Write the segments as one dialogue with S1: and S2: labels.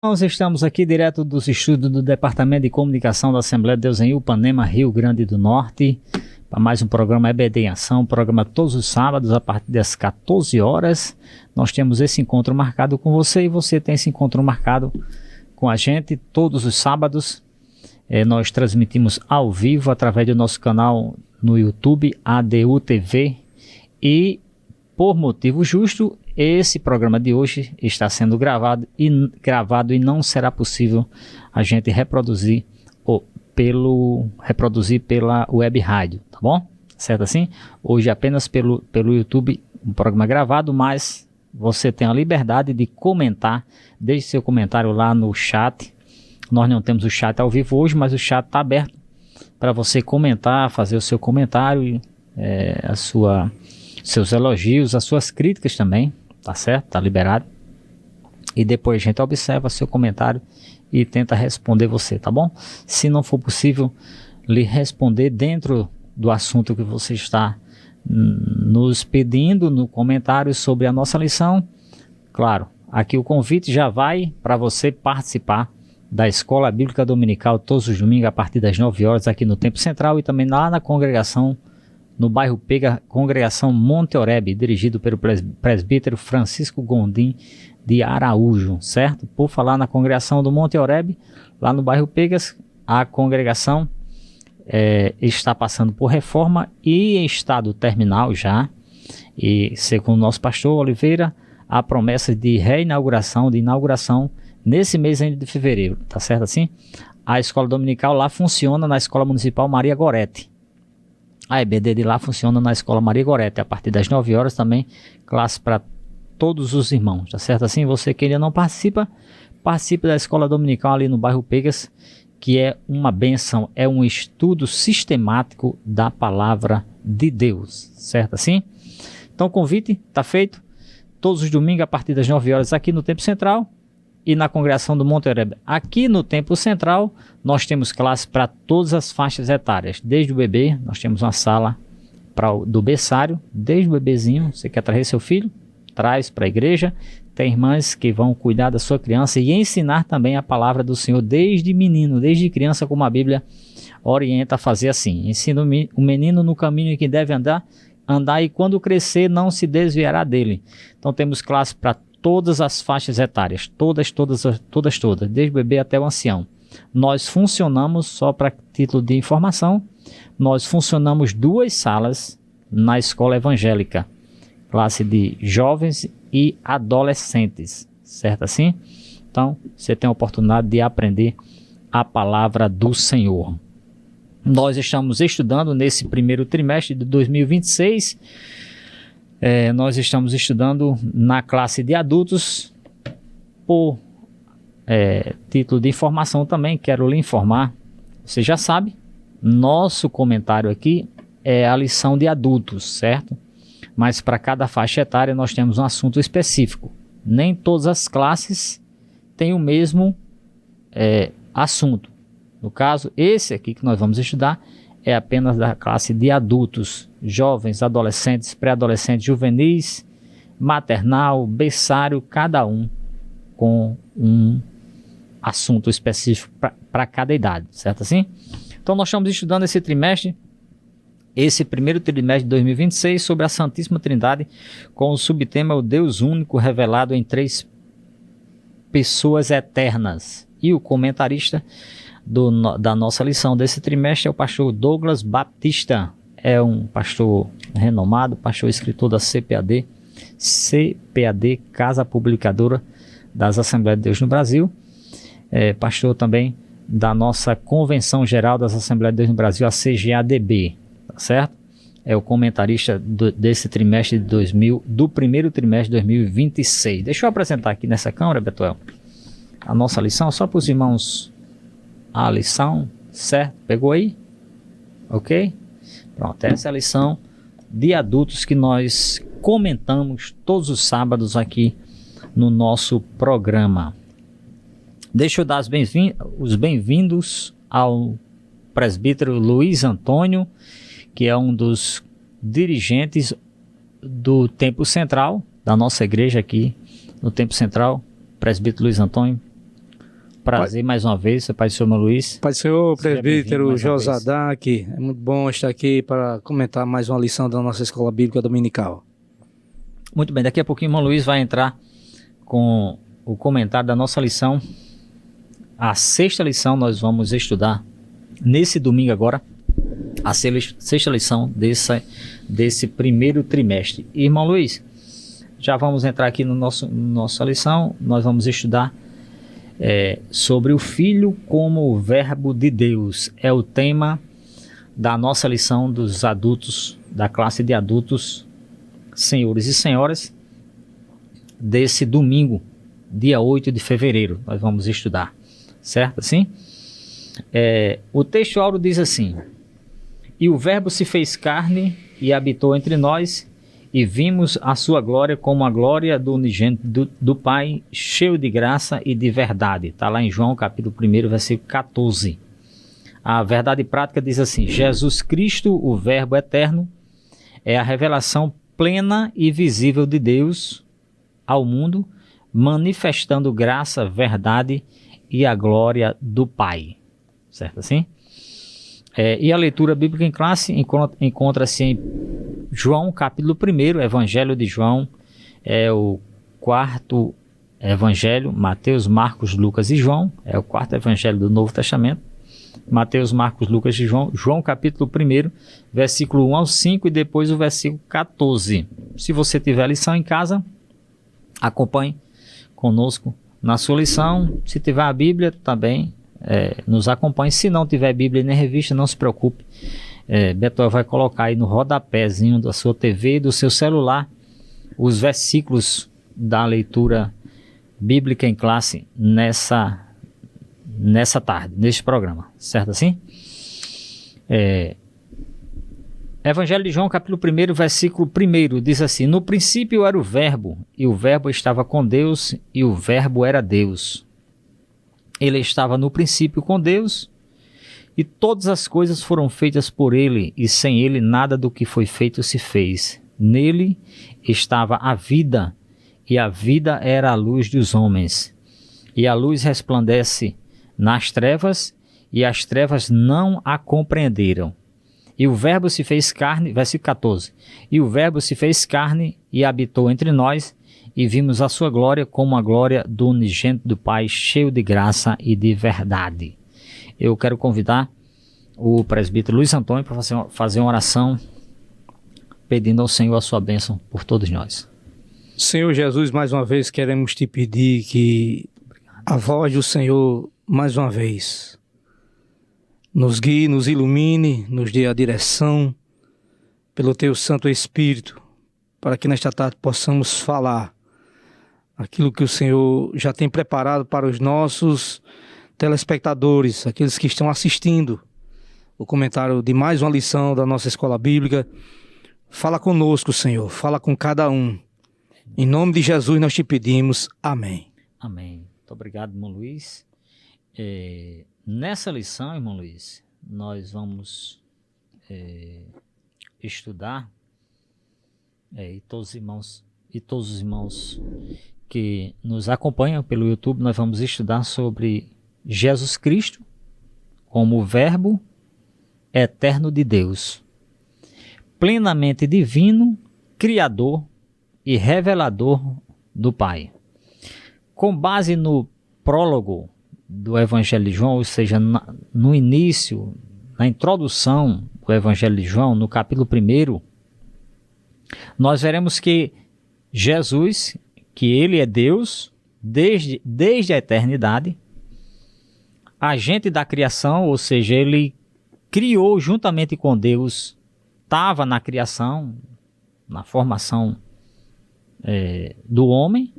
S1: Nós estamos aqui direto dos estudos do Departamento de Comunicação da Assembleia de Deus em Ipanema, Rio Grande do Norte, para mais um programa EBD em Ação, programa todos os sábados a partir das 14 horas. Nós temos esse encontro marcado com você e você tem esse encontro marcado com a gente todos os sábados. Nós transmitimos ao vivo através do nosso canal no YouTube, ADU TV, e por motivo justo, esse programa de hoje está sendo gravado e não será possível a gente reproduzir pela web rádio, tá bom? Certo assim? Hoje apenas pelo YouTube, um programa gravado, mas você tem a liberdade de comentar, deixe seu comentário lá no chat. Nós não temos o chat ao vivo hoje, mas o chat está aberto para você comentar, fazer o seu comentário, seus elogios, as suas críticas também, tá certo? Tá liberado. E depois a gente observa seu comentário e tenta responder você, tá bom? Se não for possível lhe responder dentro do assunto que você está nos pedindo no comentário sobre a nossa lição, claro, aqui o convite já vai para você participar da Escola Bíblica Dominical todos os domingos a partir das 9 horas aqui no Templo Central e também lá na congregação no bairro Pega, congregação Monte Oreb, dirigido pelo presbítero Francisco Gondim de Araújo, certo? Por falar na congregação do Monte Oreb, lá no bairro Pegas, a congregação está passando por reforma e em estado terminal já, e segundo o nosso pastor Oliveira, a promessa de reinauguração, de inauguração nesse mês ainda de fevereiro, tá certo assim? A escola dominical lá funciona na Escola Municipal Maria Gorete. A EBD de lá funciona na Escola Maria Gorete, a partir das 9 horas também, classe para todos os irmãos, tá certo assim? Você que ainda não participe da Escola Dominical ali no bairro Pegas, que é uma bênção, é um estudo sistemático da Palavra de Deus, certo assim? Então o convite está feito, todos os domingos a partir das 9 horas aqui no Templo Central, e na congregação do Monte Oreb. Aqui no Templo Central, nós temos classe para todas as faixas etárias. Desde o bebê, nós temos uma sala do berçário, desde o bebezinho, você quer trazer seu filho, traz para a igreja. Tem irmãs que vão cuidar da sua criança e ensinar também a palavra do Senhor desde menino, desde criança, como a Bíblia orienta a fazer assim. Ensina o menino no caminho em que deve andar e quando crescer não se desviará dele. Então temos classe para todas as faixas etárias, todas, desde o bebê até o ancião. Nós funcionamos, só para título de informação, nós funcionamos 2 salas na escola evangélica, classe de jovens e adolescentes, certo assim? Então, você tem a oportunidade de aprender a palavra do Senhor. Nós estamos estudando nesse primeiro trimestre de 2026, nós estamos estudando na classe de adultos. Por título de informação também, quero lhe informar, você já sabe, nosso comentário aqui é a lição de adultos, certo? Mas para cada faixa etária nós temos um assunto específico. Nem todas as classes têm o mesmo assunto. No caso, esse aqui que nós vamos estudar é apenas da classe de adultos, jovens, adolescentes, pré-adolescentes, juvenis, maternal, berçário, cada um com um assunto específico para cada idade, certo assim? Então nós estamos estudando esse primeiro trimestre de 2026 sobre a Santíssima Trindade, com o subtema o Deus único revelado em 3 pessoas eternas. E o comentarista da nossa lição desse trimestre é o pastor Douglas Baptista. É um pastor renomado, pastor escritor da CPAD, Casa Publicadora das Assembleias de Deus no Brasil. Pastor também da nossa Convenção Geral das Assembleias de Deus no Brasil, a CGADB, tá certo? É o comentarista desse trimestre do primeiro trimestre de 2026. Deixa eu apresentar aqui nessa câmera, Betuel, a nossa lição, só para os irmãos. A lição, certo? Pegou aí? Ok? Pronto, essa é a lição de adultos que nós comentamos todos os sábados aqui no nosso programa. Deixa eu dar os bem-vindos ao presbítero Luiz Antônio, que é um dos dirigentes do Templo Central, da nossa igreja aqui no Templo Central. Presbítero Luiz Antônio, prazer mais uma vez, Pai do Senhor Luiz.
S2: Pai do Senhor, presbítero
S1: José
S2: Dac, é muito bom estar aqui para comentar mais uma lição da nossa Escola Bíblica Dominical.
S1: Muito bem, daqui a pouquinho o irmão Luiz vai entrar com o comentário da nossa lição. A sexta lição nós vamos estudar nesse domingo agora, a sexta lição desse primeiro trimestre. Irmão Luiz, já vamos entrar aqui nossa lição, nós vamos estudar sobre o Filho como o Verbo de Deus. É o tema da nossa lição dos adultos, da classe de adultos, senhores e senhoras, desse domingo, dia 8 de fevereiro, nós vamos estudar, certo assim? O texto áureo diz assim: e o Verbo se fez carne e habitou entre nós, e vimos a sua glória como a glória do unigênito do Pai, cheio de graça e de verdade. Está lá em João capítulo 1, versículo 14. A verdade prática diz assim: Jesus Cristo, o Verbo eterno, é a revelação plena e visível de Deus ao mundo, manifestando graça, verdade e a glória do Pai. Certo assim? E a leitura bíblica em classe encontra-se em João capítulo 1, Evangelho de João, é o quarto evangelho, Mateus, Marcos, Lucas e João, é o quarto evangelho do Novo Testamento. Mateus, Marcos, Lucas e João, João capítulo 1, versículo 1 ao 5 e depois o versículo 14. Se você tiver a lição em casa, acompanhe conosco na sua lição. Se tiver a Bíblia, também nos acompanhe. Se não tiver Bíblia nem revista, não se preocupe. Beto vai colocar aí no rodapézinho da sua TV e do seu celular os versículos da leitura bíblica em classe nessa tarde, neste programa, certo assim? Evangelho de João, capítulo 1, versículo 1, diz assim: no princípio era o Verbo, e o Verbo estava com Deus, e o Verbo era Deus. Ele estava no princípio com Deus, e todas as coisas foram feitas por ele, e sem ele nada do que foi feito se fez. Nele estava a vida, e a vida era a luz dos homens. E a luz resplandece nas trevas, e as trevas não a compreenderam. E o Verbo se fez carne, versículo 14, e o Verbo se fez carne e habitou entre nós, e vimos a sua glória como a glória do unigênito do Pai, cheio de graça e de verdade. Eu quero convidar o presbítero Luiz Antônio para fazer uma oração pedindo ao Senhor a sua bênção por todos nós.
S2: Senhor Jesus, mais uma vez queremos te pedir que a voz do Senhor, mais uma vez, nos guie, nos ilumine, nos dê a direção pelo teu Santo Espírito, para que nesta tarde possamos falar aquilo que o Senhor já tem preparado para os nossos telespectadores, aqueles que estão assistindo o comentário de mais uma lição da nossa Escola Bíblica. Fala conosco, Senhor, fala com cada um. Em nome de Jesus nós te pedimos. Amém.
S1: Amém. Muito obrigado, irmão Luiz. Nessa lição, irmão Luiz, nós vamos estudar, e todos os irmãos que nos acompanham pelo YouTube, nós vamos estudar sobre Jesus Cristo como o Verbo eterno de Deus, plenamente divino, criador e revelador do Pai. Com base no prólogo do Evangelho de João, ou seja, no início, na introdução do Evangelho de João, no capítulo 1, nós veremos que Jesus, que ele é Deus desde a eternidade, agente da criação, ou seja, ele criou juntamente com Deus, estava na criação, na formação do homem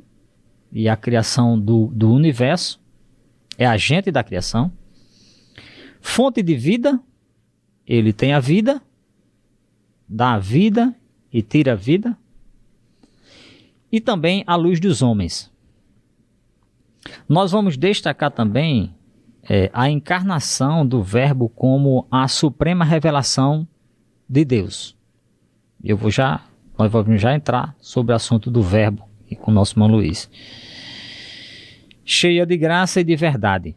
S1: e a criação do universo, é agente da criação, fonte de vida, ele tem a vida, dá a vida e tira a vida, e também a luz dos homens. Nós vamos destacar também a encarnação do Verbo como a suprema revelação de Deus. Nós vamos já entrar sobre o assunto do Verbo e com o nosso irmão Luiz. cheia de graça e de verdade.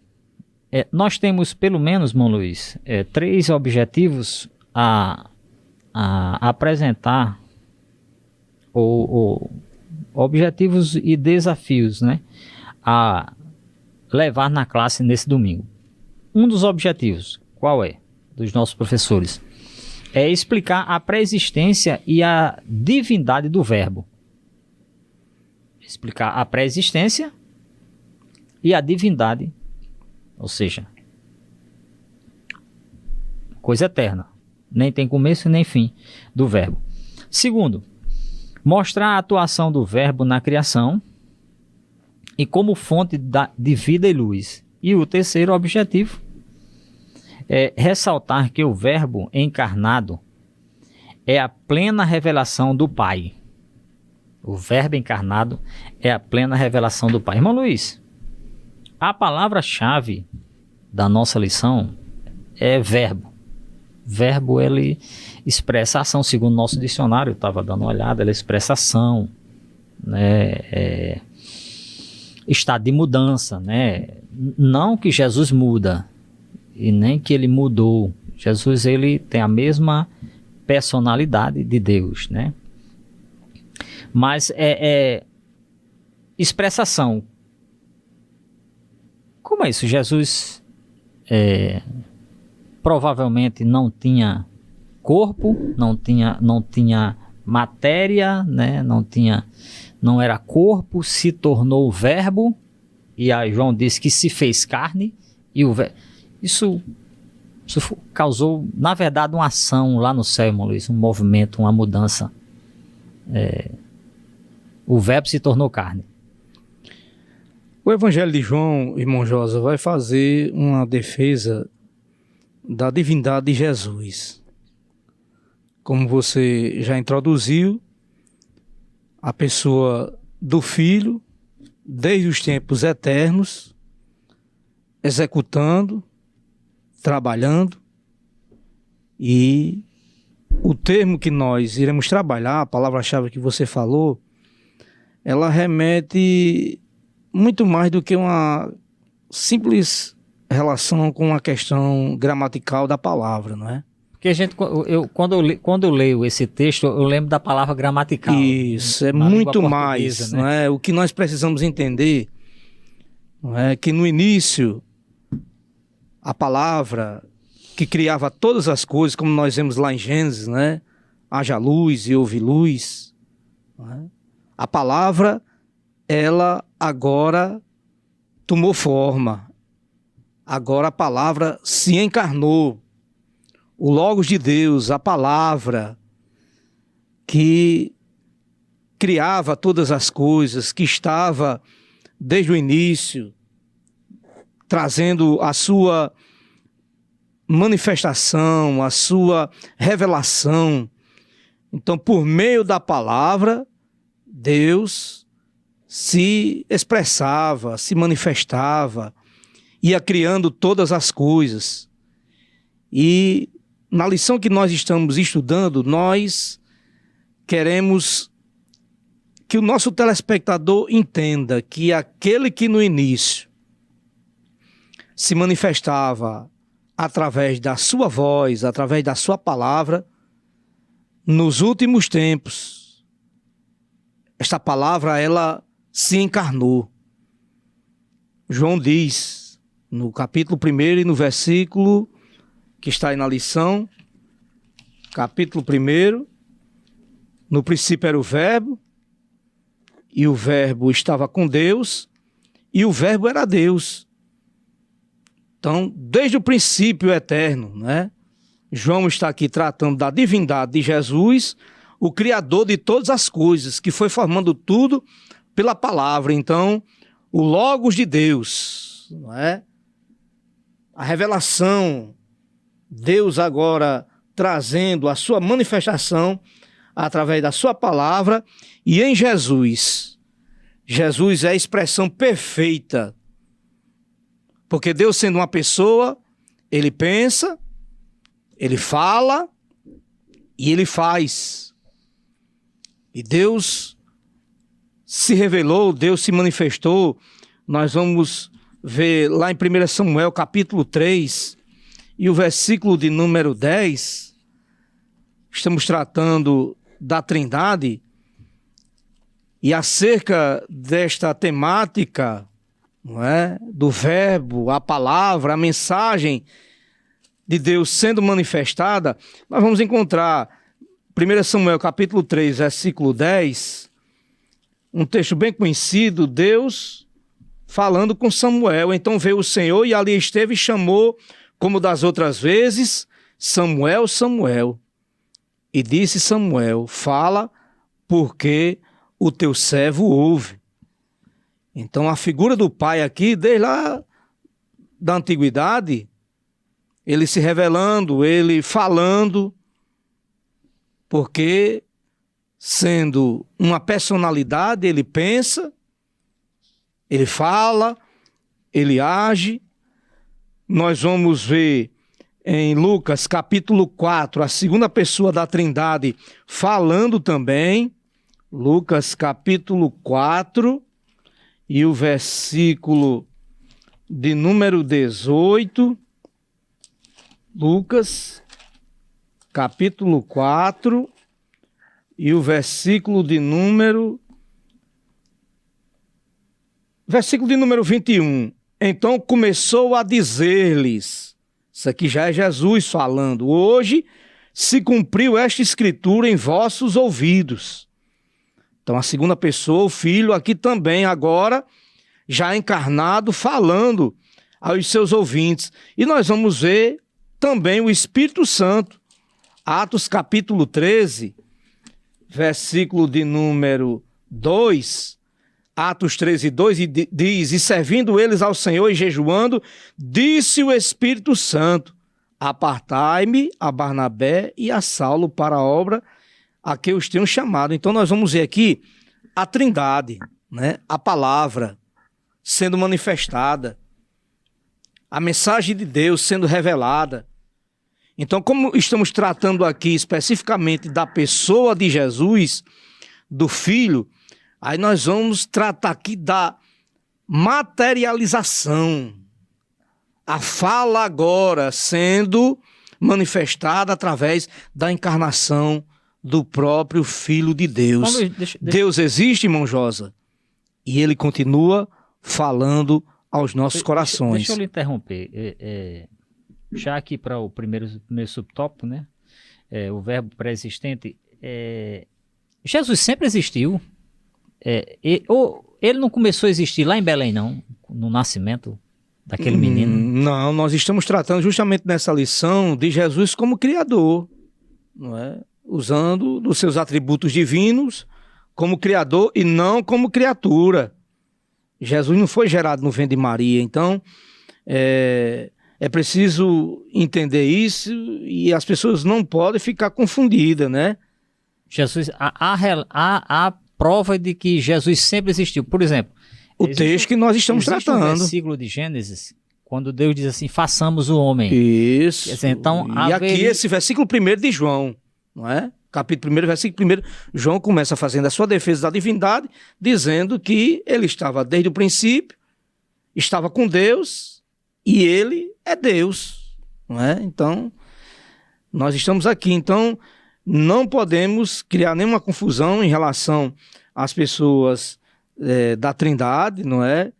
S1: Nós temos, pelo menos, irmão Luiz, 3 objetivos a apresentar, ou objetivos e desafios, né, a levar na classe nesse domingo. Um dos objetivos, qual é? Dos nossos professores, é explicar a pré-existência e a divindade do verbo. Explicar a pré-existência e a divindade, ou seja, coisa eterna, nem tem começo nem fim do verbo. Segundo, mostrar a atuação do verbo na criação e como fonte de vida e luz. E o terceiro objetivo é ressaltar que o verbo encarnado é a plena revelação do Pai. O verbo encarnado é a plena revelação do Pai. Irmão Luiz, a palavra-chave da nossa lição é verbo. Verbo, ele expressa ação, segundo o nosso dicionário, eu estava dando uma olhada, ele expressa ação, né, estado de mudança, né? Não que Jesus muda, e nem que ele mudou. Jesus, ele tem a mesma personalidade de Deus, né? Mas expressa ação. Como é isso? Jesus provavelmente não tinha corpo, não tinha matéria, né? Não era corpo, se tornou verbo, e aí João diz que se fez carne, e isso causou, na verdade, uma ação lá no céu, irmão Luiz, um movimento, uma mudança. O verbo se tornou carne.
S2: O Evangelho de João, irmão Josa, vai fazer uma defesa da divindade de Jesus. Como você já introduziu, a pessoa do Filho, desde os tempos eternos, executando, trabalhando, e o termo que nós iremos trabalhar, a palavra-chave que você falou, ela remete muito mais do que uma simples relação com a questão gramatical da palavra, não é?
S1: Porque quando eu leio esse texto, eu lembro da palavra gramatical.
S2: Isso, é muito mais, né? Não é? O que nós precisamos entender, não é, que no início, a palavra que criava todas as coisas, como nós vemos lá em Gênesis, né? Haja luz e houve luz. Não é? A palavra, ela agora tomou forma. Agora a palavra se encarnou. O Logos de Deus, a palavra que criava todas as coisas, que estava desde o início, trazendo a sua manifestação, a sua revelação. Então, por meio da palavra, Deus se expressava, se manifestava, ia criando todas as coisas. E na lição que nós estamos estudando, nós queremos que o nosso telespectador entenda que aquele que no início se manifestava através da sua voz, através da sua palavra, nos últimos tempos, esta palavra, ela se encarnou. João diz, no capítulo 1 e no versículo que está aí na lição, capítulo 1, no princípio era o verbo, e o verbo estava com Deus, e o verbo era Deus. Então, desde o princípio eterno, né? João está aqui tratando da divindade de Jesus, o Criador de todas as coisas, que foi formando tudo pela palavra. Então, o Logos de Deus, não é? A revelação, Deus agora trazendo a sua manifestação através da sua palavra, e em Jesus. Jesus é a expressão perfeita, porque Deus, sendo uma pessoa, ele pensa, ele fala e ele faz. E Deus se revelou, Deus se manifestou nós vamos ver lá em 1 Samuel, capítulo 3, e o versículo de número 10. Estamos tratando da Trindade, e acerca desta temática, não é? Do verbo, a palavra, a mensagem de Deus sendo manifestada, nós vamos encontrar 1 Samuel capítulo 3, versículo 10, um texto bem conhecido, Deus falando com Samuel. Então veio o Senhor e ali esteve e chamou, como das outras vezes, Samuel, Samuel. E disse Samuel, fala, porque o teu servo ouve. Então a figura do pai aqui, desde lá da antiguidade, ele se revelando, ele falando, porque sendo uma personalidade, ele pensa, ele fala, ele age. Nós vamos ver em Lucas capítulo 4, a segunda pessoa da Trindade falando também. Lucas capítulo 4 e o versículo de número 18. Lucas capítulo 4 e o versículo de número 21. Então começou a dizer-lhes, isso aqui já é Jesus falando, hoje se cumpriu esta escritura em vossos ouvidos. Então a segunda pessoa, o Filho, aqui também agora, já encarnado, falando aos seus ouvintes. E nós vamos ver também o Espírito Santo, Atos capítulo 13, versículo de número 2, Atos 13, 2, e diz, e servindo eles ao Senhor e jejuando, disse o Espírito Santo, apartai-me a Barnabé e a Saulo para a obra a que os tenho chamado. Então nós vamos ver aqui a Trindade, né? A palavra sendo manifestada, a mensagem de Deus sendo revelada. Então, como estamos tratando aqui especificamente da pessoa de Jesus, do Filho, aí nós vamos tratar aqui da materialização. A fala agora sendo manifestada através da encarnação do próprio Filho de Deus. Deus existe, irmão Josa, e ele continua falando aos nossos corações.
S1: Deixa eu lhe interromper. Já aqui para o primeiro subtópico, né? O verbo pré-existente. Jesus sempre existiu. Ele não começou a existir lá em Belém, não, no nascimento daquele menino?
S2: Não, nós estamos tratando justamente nessa lição de Jesus como Criador, não é? Usando dos seus atributos divinos como Criador e não como criatura. Jesus não foi gerado no ventre de Maria, então é preciso entender isso e as pessoas não podem ficar confundidas, né?
S1: Jesus, há prova de que Jesus sempre existiu. Por exemplo,
S2: o texto que nós estamos tratando.
S1: Um versículo de Gênesis, quando Deus diz assim, façamos o homem.
S2: Isso.
S1: Quer dizer, então,
S2: e aqui esse versículo 1 de João, não é? Capítulo 1, versículo 1, João começa fazendo a sua defesa da divindade, dizendo que ele estava desde o princípio, estava com Deus e ele é Deus, não é? Então, nós estamos aqui. Então, não podemos criar nenhuma confusão em relação às pessoas da Trindade, não é?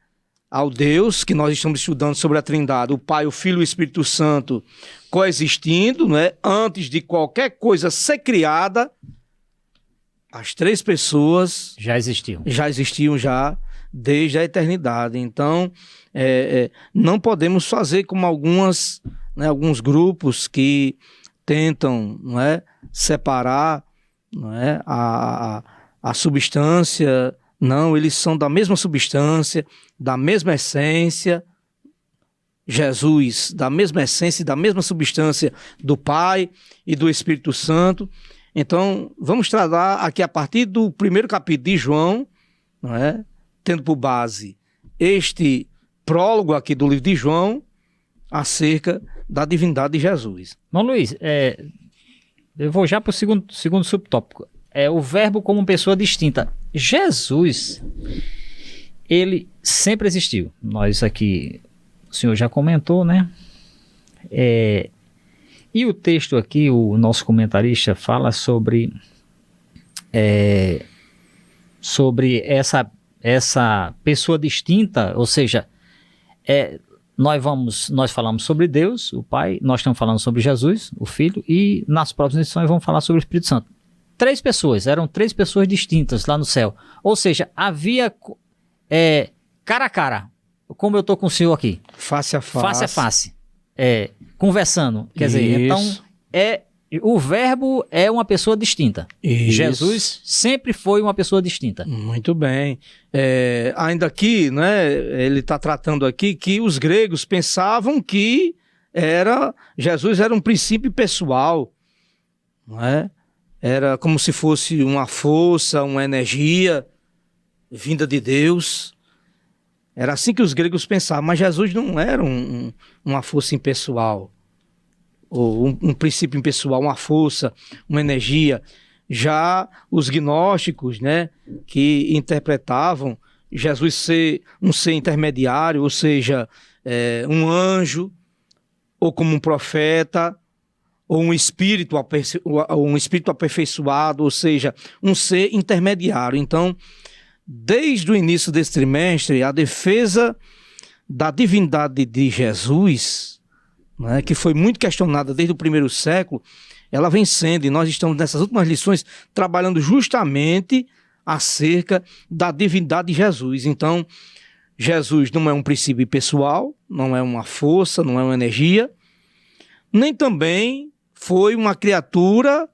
S2: Ao Deus que nós estamos estudando sobre a Trindade, o Pai, o Filho e o Espírito Santo coexistindo, não é? Antes de qualquer coisa ser criada, as três pessoas
S1: já existiam
S2: já desde a eternidade. Então, não podemos fazer como alguns grupos que tentam, não é, separar, não é, a substância. Não, eles são da mesma substância, da mesma essência. Jesus, da mesma essência e da mesma substância do Pai e do Espírito Santo. Então, vamos tratar aqui a partir do primeiro capítulo de João, não é? Tendo por base este prólogo aqui do livro de João, acerca da divindade de Jesus.
S1: Irmão Luiz, eu vou já para o segundo subtópico. O verbo como pessoa distinta. Jesus, ele sempre existiu. Nós aqui, o senhor já comentou, né? E o texto aqui, o nosso comentarista fala sobre essa pessoa distinta, ou seja, nós falamos sobre Deus, o Pai, nós estamos falando sobre Jesus, o Filho, e nas próximas edições vamos falar sobre o Espírito Santo. Eram três pessoas distintas lá no céu. Ou seja, havia cara a cara, como eu estou com o senhor aqui.
S2: Face a face.
S1: Face a face. Conversando. Quer dizer, então, o verbo é uma pessoa distinta.
S2: Isso.
S1: Jesus sempre foi uma pessoa distinta.
S2: Muito bem. Ainda aqui, né, ele está tratando aqui que os gregos pensavam que Jesus era um princípio pessoal, não é? Era como se fosse uma força, uma energia vinda de Deus. Era assim que os gregos pensavam, mas Jesus não era uma força impessoal, ou um princípio impessoal, uma força, uma energia. Já os gnósticos, né, que interpretavam Jesus ser um ser intermediário, ou seja, um anjo, ou como um profeta, ou um espírito aperfeiçoado, ou seja, um ser intermediário. Então, desde o início desse trimestre, a defesa da divindade de Jesus, né, que foi muito questionada desde o primeiro século, ela vem sendo, e nós estamos nessas últimas lições trabalhando justamente acerca da divindade de Jesus. Então, Jesus não é um princípio pessoal, não é uma força, não é uma energia, nem também foi uma criatura,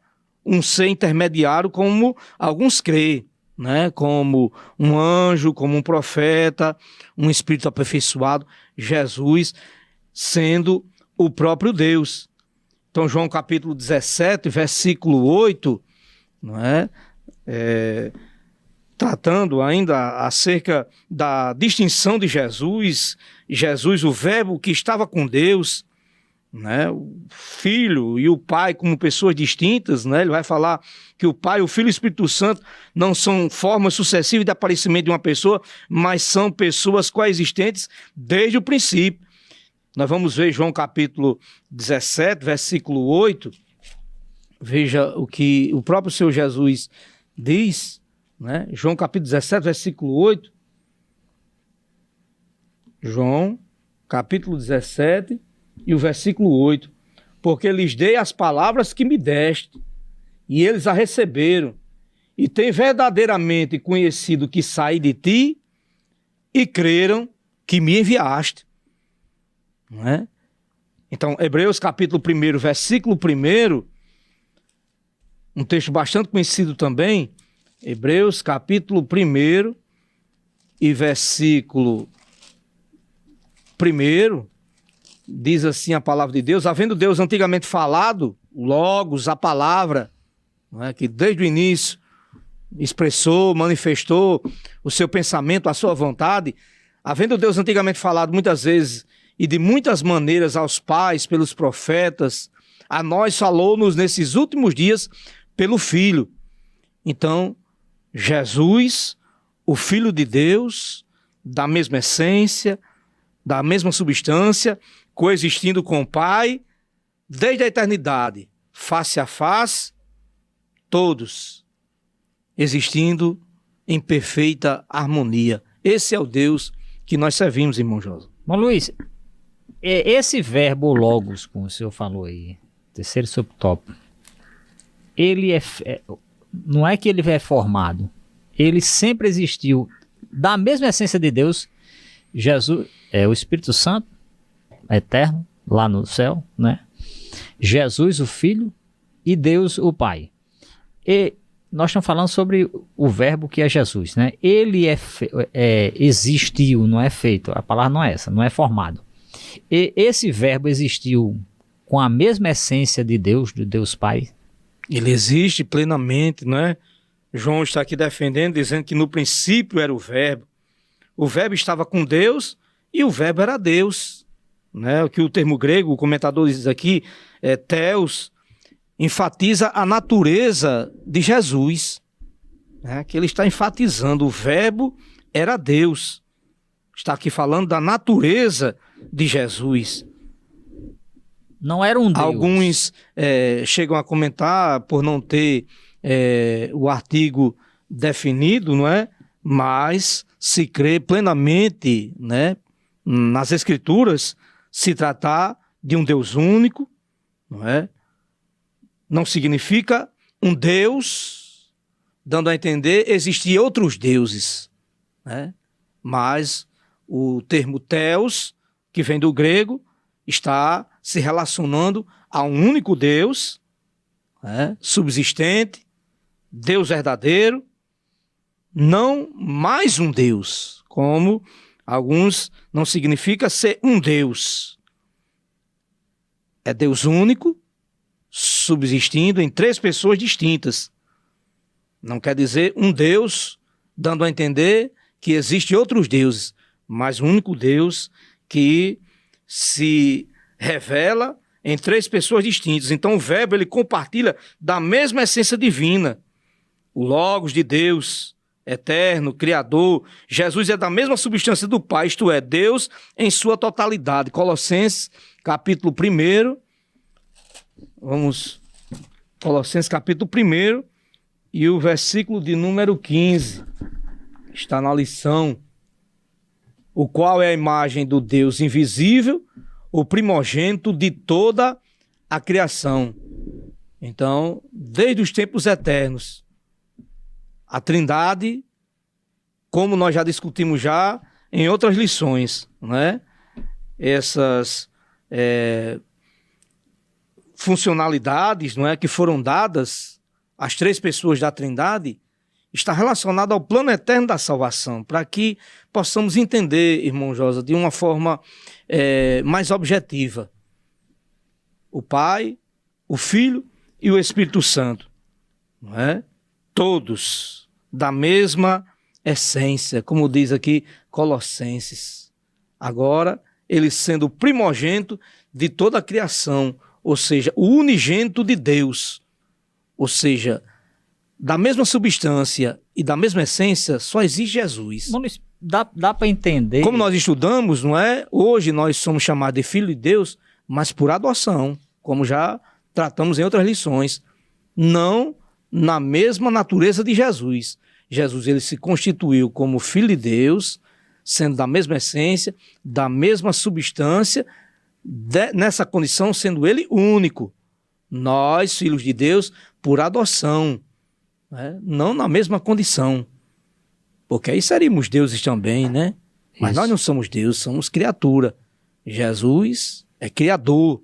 S2: um ser intermediário, como alguns creem, né? Como um anjo, como um profeta, um espírito aperfeiçoado, Jesus sendo o próprio Deus. Então, João capítulo 17, versículo 8, não é? Tratando ainda acerca da distinção de Jesus, o verbo que estava com Deus, né? O Filho e o Pai como pessoas distintas, né? Ele vai falar que o Pai, o Filho e o Espírito Santo não são formas sucessivas de aparecimento de uma pessoa, mas são pessoas coexistentes desde o princípio. Nós vamos ver João capítulo 17, versículo 8. Veja o que o próprio Senhor Jesus diz, né? João capítulo 17, versículo 8. João capítulo 17 e o versículo 8. Porque lhes dei as palavras que me deste, e eles a receberam, e têm verdadeiramente conhecido que saí de ti, e creram que me enviaste. Não é? Então, Hebreus capítulo 1, versículo 1, um texto bastante conhecido também, Hebreus capítulo 1 e versículo 1, diz assim a palavra de Deus: havendo Deus antigamente falado, Logos, a palavra, não é, que desde o início expressou, manifestou o seu pensamento, a sua vontade, havendo Deus antigamente falado muitas vezes e de muitas maneiras aos pais, pelos profetas, a nós falou-nos nesses últimos dias pelo Filho. Então, Jesus, o Filho de Deus, da mesma essência, da mesma substância, coexistindo com o Pai, desde a eternidade, face a face, todos existindo em perfeita harmonia. Esse é o Deus que nós servimos, irmão Josa.
S1: Bom, Luiz, esse verbo logos, como o senhor falou aí, terceiro subtópico, ele não é que ele é formado, ele sempre existiu da mesma essência de Deus. Jesus é o Espírito Santo eterno lá no céu, né? Jesus, o Filho, e Deus, o Pai. E nós estamos falando sobre o verbo que é Jesus, né? Ele existiu, não é feito. A palavra não é essa, não é formado. E esse verbo existiu com a mesma essência de Deus, do Deus Pai.
S2: Ele existe plenamente, não é? João está aqui defendendo, dizendo que no princípio era o verbo. O verbo estava com Deus e o verbo era Deus, né? O que o termo grego, o comentador diz aqui, theos, enfatiza a natureza de Jesus, né? Que ele está enfatizando, o verbo era Deus. Está aqui falando da natureza de Jesus.
S1: Não era um Deus.
S2: Alguns chegam a comentar por não ter o artigo definido, não é? Mas se crê plenamente, né, nas Escrituras, se tratar de um Deus único, não é? Não significa um Deus, dando a entender existiam outros deuses, né? Mas o termo Theos, que vem do grego, está se relacionando a um único Deus, né, subsistente, Deus verdadeiro, não mais um Deus, como alguns não significa ser um Deus. É Deus único, subsistindo em 3 pessoas distintas. Não quer dizer um Deus, dando a entender que existem outros deuses, mas um único Deus que se revela em 3 pessoas distintas. Então o Verbo, ele compartilha da mesma essência divina. O Logos de Deus, eterno, Criador. Jesus é da mesma substância do Pai, isto é, Deus em sua totalidade. Colossenses, capítulo 1. Colossenses, capítulo 1 e o versículo de número 15. Está na lição. O qual é a imagem do Deus invisível, o primogênito de toda a criação. Então, desde os tempos eternos, a Trindade, como nós já discutimos já em outras lições, né? Essas funcionalidades, não é, que foram dadas às 3 pessoas da Trindade, está relacionado ao plano eterno da salvação, para que possamos entender, irmão Josa, de uma forma mais objetiva. O Pai, o Filho e o Espírito Santo, não é? Todos da mesma essência, como diz aqui Colossenses. Agora, ele sendo o primogênito de toda a criação, ou seja, o unigênito de Deus, ou seja, da mesma substância e da mesma essência, só existe Jesus.
S1: Maurício, dá para entender.
S2: Como nós estudamos, não é? Hoje nós somos chamados de filho de Deus, mas por adoção, como já tratamos em outras lições. Não na mesma natureza de Jesus. Jesus, ele se constituiu como filho de Deus, sendo da mesma essência, da mesma substância, nessa condição sendo ele único. Nós, filhos de Deus, por adoção, né? Não na mesma condição, porque aí seríamos deuses também, né? Mas nós não somos Deus, somos criatura. Jesus é criador.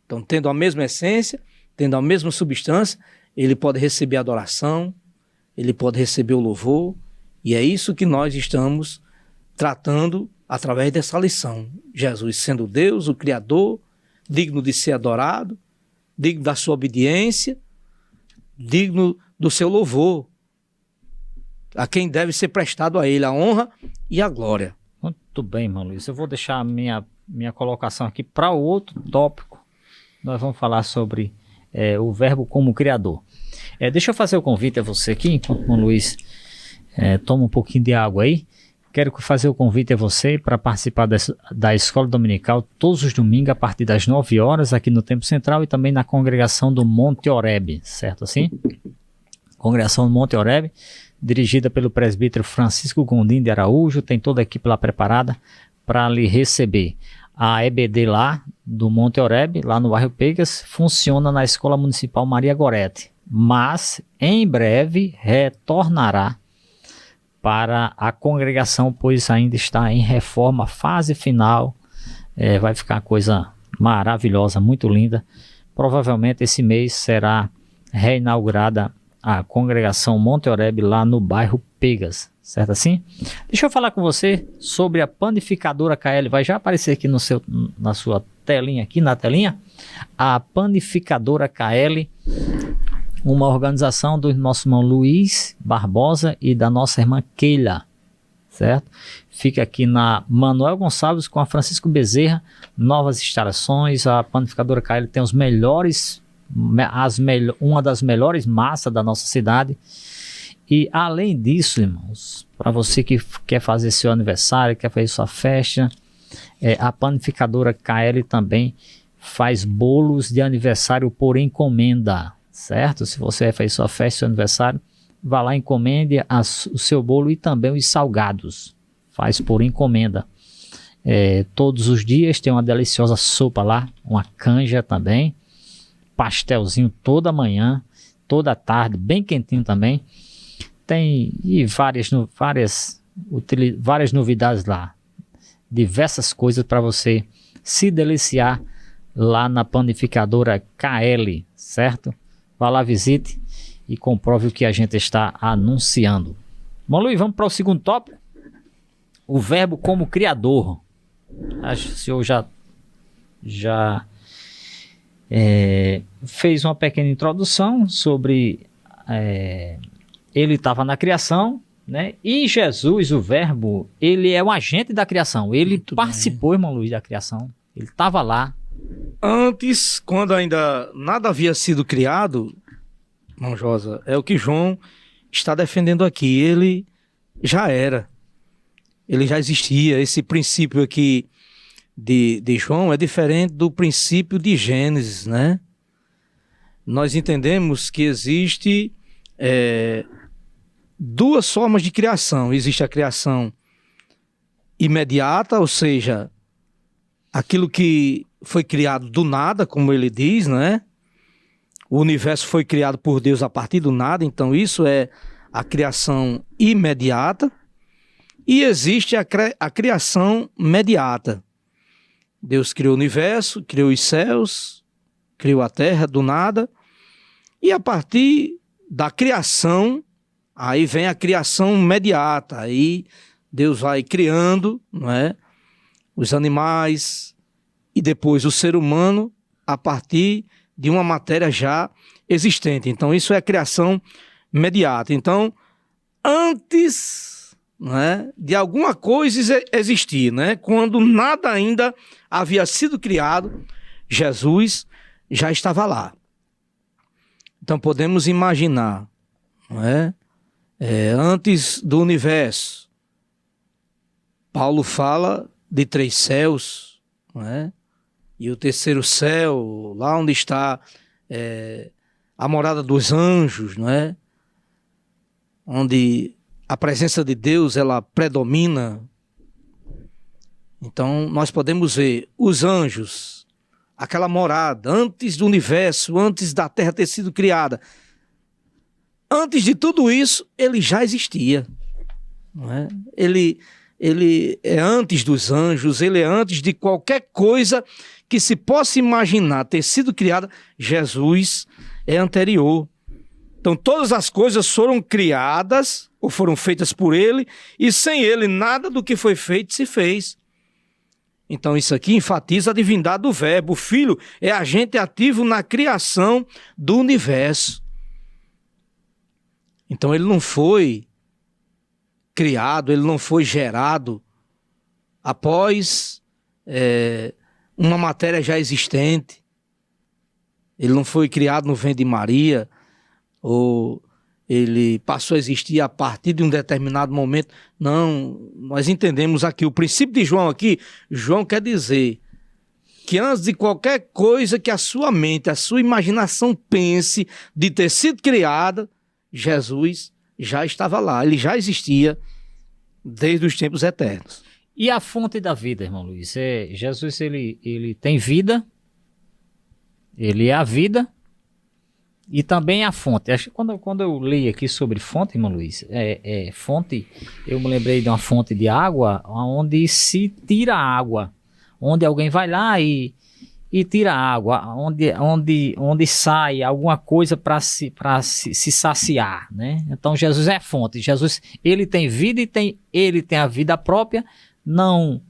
S2: Então, tendo a mesma essência, tendo a mesma substância, ele pode receber a adoração, ele pode receber o louvor, e é isso que nós estamos tratando através dessa lição. Jesus sendo Deus, o Criador, digno de ser adorado, digno da sua obediência, digno do seu louvor, a quem deve ser prestado a ele a honra e a glória.
S1: Muito bem, irmão Luiz. Eu vou deixar a minha colocação aqui para o outro tópico. Nós vamos falar sobre o Verbo como Criador. Deixa eu fazer o convite a você aqui, enquanto o irmão Luiz toma um pouquinho de água aí. Quero fazer o convite a você para participar da Escola Dominical todos os domingos a partir das 9 horas aqui no Templo Central e também na congregação do Monte Oreb, certo assim? Congregação do Monte Oreb, dirigida pelo presbítero Francisco Gondim de Araújo, tem toda a equipe lá preparada para lhe receber. A EBD lá do Monte Oreb, lá no bairro Pegas, funciona na Escola Municipal Maria Gorete, mas em breve retornará para a congregação, pois ainda está em reforma, fase final, vai ficar uma coisa maravilhosa, muito linda. Provavelmente esse mês será reinaugurada a congregação Monte Oreb lá no bairro Pegas, certo assim? Deixa eu falar com você sobre a panificadora KL, vai já aparecer aqui na sua telinha, aqui na telinha, a panificadora KL, uma organização do nosso irmão Luiz Barbosa e da nossa irmã Keila, certo? Fica aqui na Manuel Gonçalves com a Francisco Bezerra, novas instalações. A panificadora KL tem os melhores, uma das melhores massas da nossa cidade E além disso, irmãos, para você que quer fazer seu aniversário, quer fazer sua festa, a panificadora KL também faz bolos de aniversário por encomenda, certo? Se você vai fazer sua festa, seu aniversário, vá lá, encomende o seu bolo e também os salgados. Faz por encomenda. Todos os dias tem uma deliciosa sopa lá, uma canja também, pastelzinho toda manhã, toda tarde, bem quentinho também. Tem várias novidades lá, diversas coisas para você se deliciar lá na panificadora KL, certo? Vá lá, visite e comprove o que a gente está anunciando. Bom, Luiz, vamos para o segundo tópico. O verbo como criador. Acho que o senhor já fez uma pequena introdução sobre ele estava na criação, né? E Jesus, o verbo, ele é um agente da criação. Ele muito participou, bem, irmão Luiz, da criação. Ele estava lá.
S2: Antes, quando ainda nada havia sido criado, irmão Josa, é o que João está defendendo aqui. Ele já era. Ele já existia. Esse princípio aqui de João é diferente do princípio de Gênesis, né? Nós entendemos que existe duas formas de criação. Existe a criação imediata, ou seja, aquilo que foi criado do nada, como ele diz, né? O universo foi criado por Deus a partir do nada, então isso é a criação imediata. E existe a criação mediata. Deus criou o universo, criou os céus, criou a terra do nada, e a partir da criação, aí vem a criação mediata. Aí Deus vai criando, não é, os animais e depois o ser humano a partir de uma matéria já existente. Então isso é a criação mediata. Então, antes, não é, de alguma coisa existir, né, quando nada ainda havia sido criado, Jesus já estava lá. Então podemos imaginar, não é? Antes do universo, Paulo fala de 3 céus, não é? E o terceiro céu, lá onde está a morada dos anjos, não é? Onde a presença de Deus ela predomina. Então nós podemos ver os anjos, aquela morada, antes do universo, antes da terra ter sido criada. Antes de tudo isso, ele já existia, não é? Ele é antes dos anjos, ele é antes de qualquer coisa que se possa imaginar ter sido criada. Jesus é anterior. Então todas as coisas foram criadas ou foram feitas por ele, e sem ele nada do que foi feito se fez. Então isso aqui enfatiza a divindade do verbo. O Filho é agente ativo na criação do universo. Então ele não foi criado, ele não foi gerado após uma matéria já existente. Ele não foi criado no ventre de Maria, ou ele passou a existir a partir de um determinado momento. Não, nós entendemos aqui, o princípio de João aqui, João quer dizer que antes de qualquer coisa que a sua mente, a sua imaginação pense de ter sido criada, Jesus já estava lá, ele já existia desde os tempos eternos.
S1: E a fonte da vida, irmão Luiz? Jesus, ele tem vida, ele é a vida e também a fonte. Acho que quando eu li aqui sobre fonte, irmão Luiz, fonte, eu me lembrei de uma fonte de água onde se tira água, onde alguém vai lá e tira água, onde sai alguma coisa para se saciar, né? Então Jesus é a fonte. Jesus, ele tem vida e ele tem a vida própria, não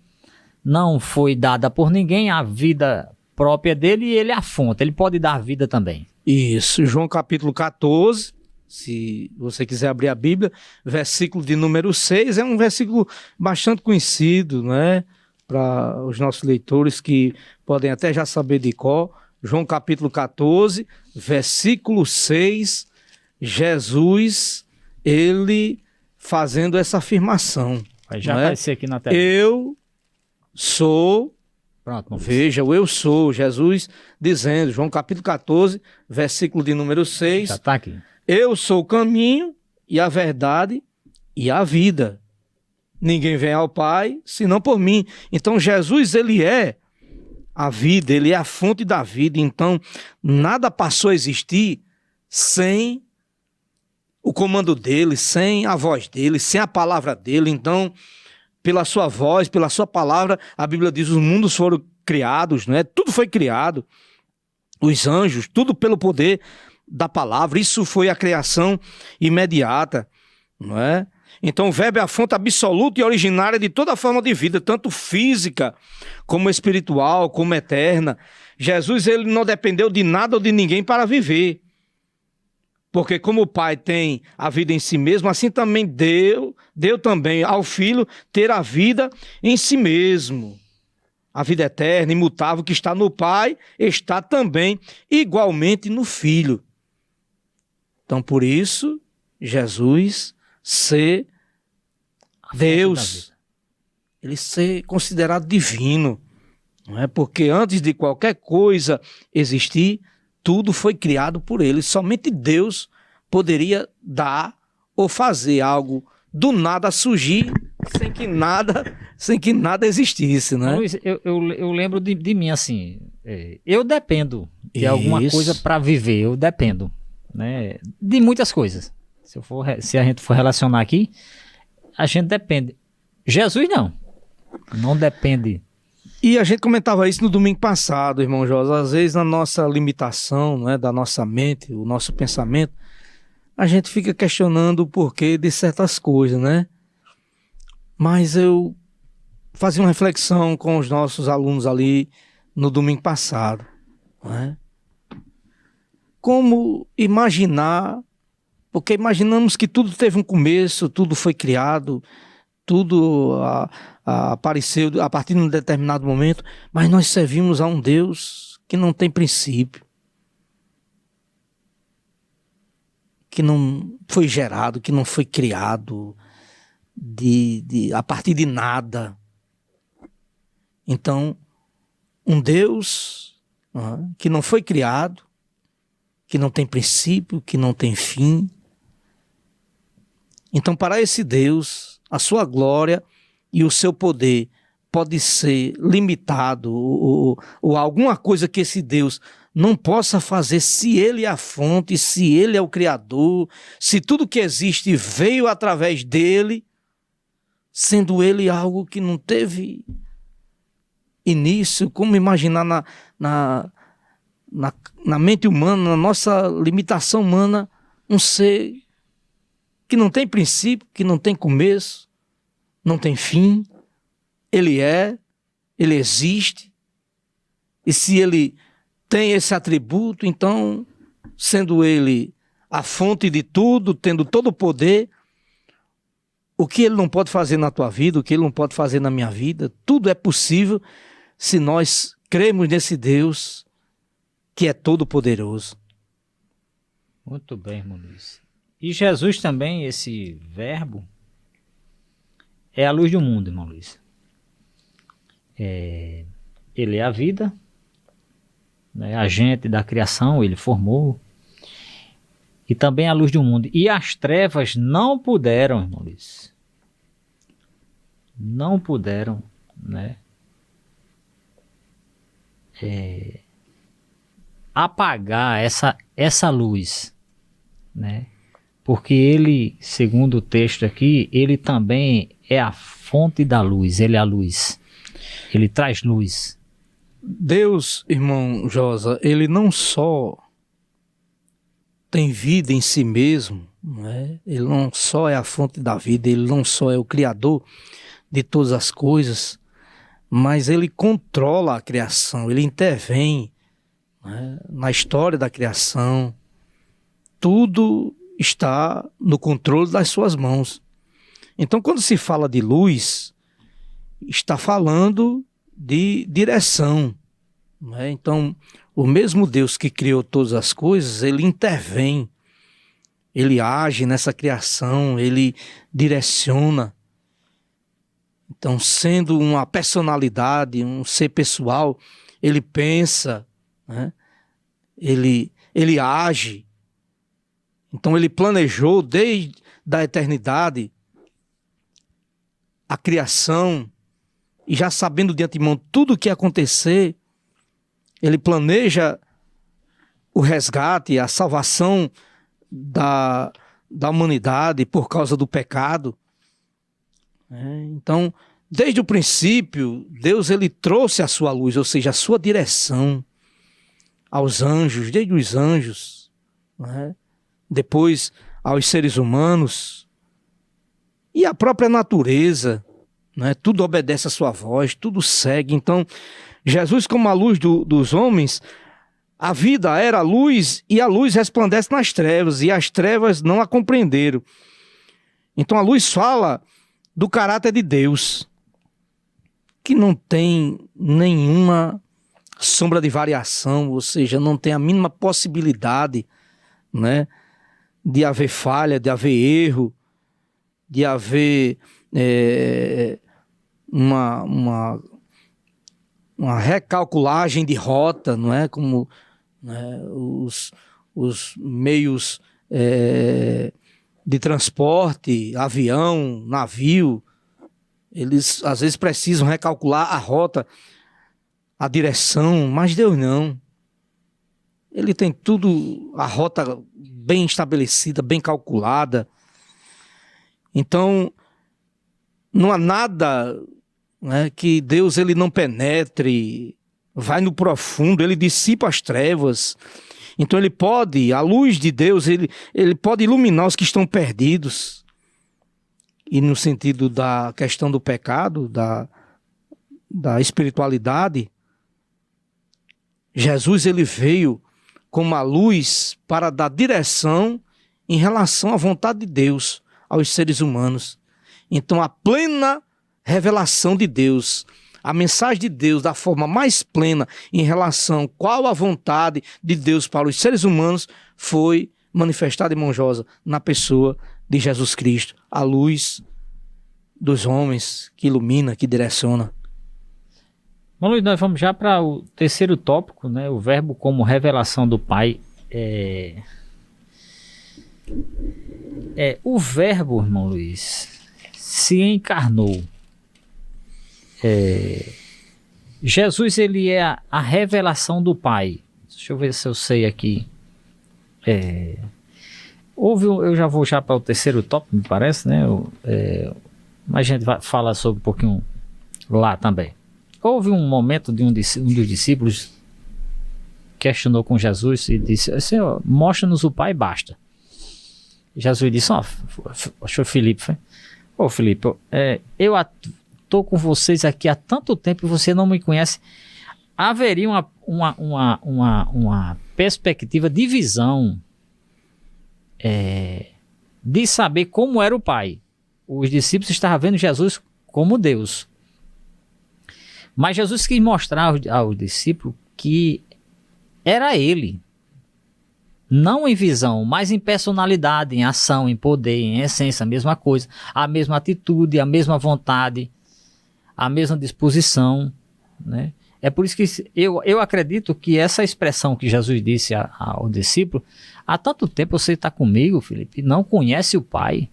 S1: foi dada por ninguém, a vida própria dele, e ele é a fonte, ele pode dar vida também.
S2: Isso, João capítulo 14, se você quiser abrir a Bíblia, versículo de número 6, é um versículo bastante conhecido, né, para os nossos leitores que podem até já saber de cor. João capítulo 14, versículo 6, Jesus ele fazendo essa afirmação.
S1: Já
S2: não
S1: vai
S2: é?
S1: ser aqui na tela.
S2: Eu sou...
S1: Pronto,
S2: Veja, o eu sou, Jesus dizendo, João capítulo 14, versículo de número 6.
S1: já está aqui.
S2: Eu sou o caminho e a verdade e a vida. Ninguém vem ao Pai senão por mim. Então Jesus, ele é a vida, ele é a fonte da vida. Então nada passou a existir sem o comando dele, sem a voz dele, sem a palavra dele. Então, pela sua voz, pela sua palavra, a Bíblia diz, os mundos foram criados, não é? Tudo foi criado, os anjos, tudo pelo poder da palavra. Isso foi a criação imediata, não é? Então o verbo é a fonte absoluta e originária de toda forma de vida, tanto física como espiritual, como eterna. Jesus, ele não dependeu de nada ou de ninguém para viver. Porque como o Pai tem a vida em si mesmo, assim também deu também ao Filho ter a vida em si mesmo. A vida eterna, imutável, que está no Pai, está também igualmente no Filho. Então, por isso, Jesus ser Deus, ele ser considerado divino, não é? Porque antes de qualquer coisa existir, tudo foi criado por ele. Somente Deus poderia dar ou fazer algo do nada surgir sem que nada existisse, né?
S1: Luiz, eu lembro de mim assim, eu dependo de alguma coisa para viver, eu dependo, né? De muitas coisas. Se a gente for relacionar aqui, a gente depende. Jesus não depende.
S2: E a gente comentava isso no domingo passado, irmão Josa. Às vezes, na nossa limitação, né, da nossa mente, o nosso pensamento, a gente fica questionando o porquê de certas coisas, né? Mas eu fazia uma reflexão com os nossos alunos ali no domingo passado, né? Como imaginar, porque imaginamos que tudo teve um começo, tudo foi criado, tudo apareceu a partir de um determinado momento, mas nós servimos a um Deus que não tem princípio, que não foi gerado, que não foi criado a partir de nada. Então, um Deus que não foi criado, que não tem princípio, que não tem fim. Então, para esse Deus, a sua glória e o seu poder pode ser limitado ou alguma coisa que esse Deus não possa fazer se ele é a fonte, se ele é o Criador, se tudo que existe veio através dele, sendo ele algo que não teve início. Como imaginar na mente humana, na nossa limitação humana, um ser que não tem princípio, que não tem começo, não tem fim. Ele existe, e se ele tem esse atributo, então, sendo ele a fonte de tudo, tendo todo o poder, o que ele não pode fazer na tua vida, o que ele não pode fazer na minha vida, tudo é possível se nós cremos nesse Deus que é todo poderoso.
S1: Muito bem, irmão Luiz. E Jesus também, esse verbo, é a luz do mundo, irmão Luiz. Ele é a vida, né, agente da criação, ele formou, e também a luz do mundo. E as trevas não puderam, irmão Luiz, não puderam, né, apagar essa luz, né, porque ele, segundo o texto aqui, ele também é a fonte da luz, ele é a luz, ele traz luz.
S2: Deus, irmão Josa, ele não só tem vida em si mesmo, né? Ele não só é a fonte da vida, ele não só é o Criador de todas as coisas, mas ele controla a criação, ele intervém, né, na história da criação. Tudo está no controle das suas mãos. Então, quando se fala de luz, está falando de direção, né? Então, o mesmo Deus que criou todas as coisas, ele intervém Ele age nessa criação, ele direciona. Então, sendo uma personalidade, um ser pessoal, ele pensa, né? Ele age. Então, ele planejou desde a eternidade a criação, e já sabendo de antemão tudo o que ia acontecer, ele planeja o resgate, a salvação da humanidade por causa do pecado. Então, desde o princípio, Deus ele trouxe a sua luz, ou seja, a sua direção aos anjos, desde os anjos, né? Depois aos seres humanos e a própria natureza, né? Tudo obedece à sua voz, tudo segue. Então, Jesus como a luz dos homens, a vida era a luz e a luz resplandece nas trevas e as trevas não a compreenderam. Então a luz fala do caráter de Deus, que não tem nenhuma sombra de variação, ou seja, não tem a mínima possibilidade, né, de haver falha, de haver erro, de haver uma recalculagem de rota, não é? Como, né, os meios de transporte, avião, navio, eles às vezes precisam recalcular a rota, a direção, mas Deus não. Ele tem tudo, a rota bem estabelecida, bem calculada. Então, não há nada, né, que Deus ele não penetre, vai no profundo, ele dissipa as trevas. Então ele pode, a luz de Deus, ele pode iluminar os que estão perdidos. E no sentido da questão do pecado, da espiritualidade, Jesus ele veio como a luz para dar direção em relação à vontade de Deus aos seres humanos. Então a plena revelação de Deus, a mensagem de Deus da forma mais plena em relação qual a vontade de Deus para os seres humanos foi manifestada, irmão Josa, na pessoa de Jesus Cristo, a luz dos homens que ilumina, que direciona.
S1: Bom, Luiz, nós vamos já para o terceiro tópico, né? O verbo como revelação do Pai. O verbo, irmão Luiz, se encarnou. Jesus ele é a revelação do Pai. Deixa eu ver se eu sei aqui. Eu já vou para o terceiro tópico, me parece, né? Mas a gente vai falar sobre um pouquinho lá também. Houve um momento de um dos discípulos questionou com Jesus e disse: Senhor, mostra-nos o Pai, basta. Jesus disse: foi Filipe, foi? Filipe, eu estou com vocês aqui há tanto tempo e você não me conhece. Haveria uma perspectiva de visão, de saber como era o Pai. Os discípulos estavam vendo Jesus como Deus. Mas Jesus quis mostrar aos discípulos que era Ele. Não em visão, mas em personalidade, em ação, em poder, em essência, a mesma coisa. A mesma atitude, a mesma vontade, a mesma disposição, né? É por isso que eu acredito que essa expressão que Jesus disse ao discípulo: há tanto tempo você está comigo, Filipe, e não conhece o Pai,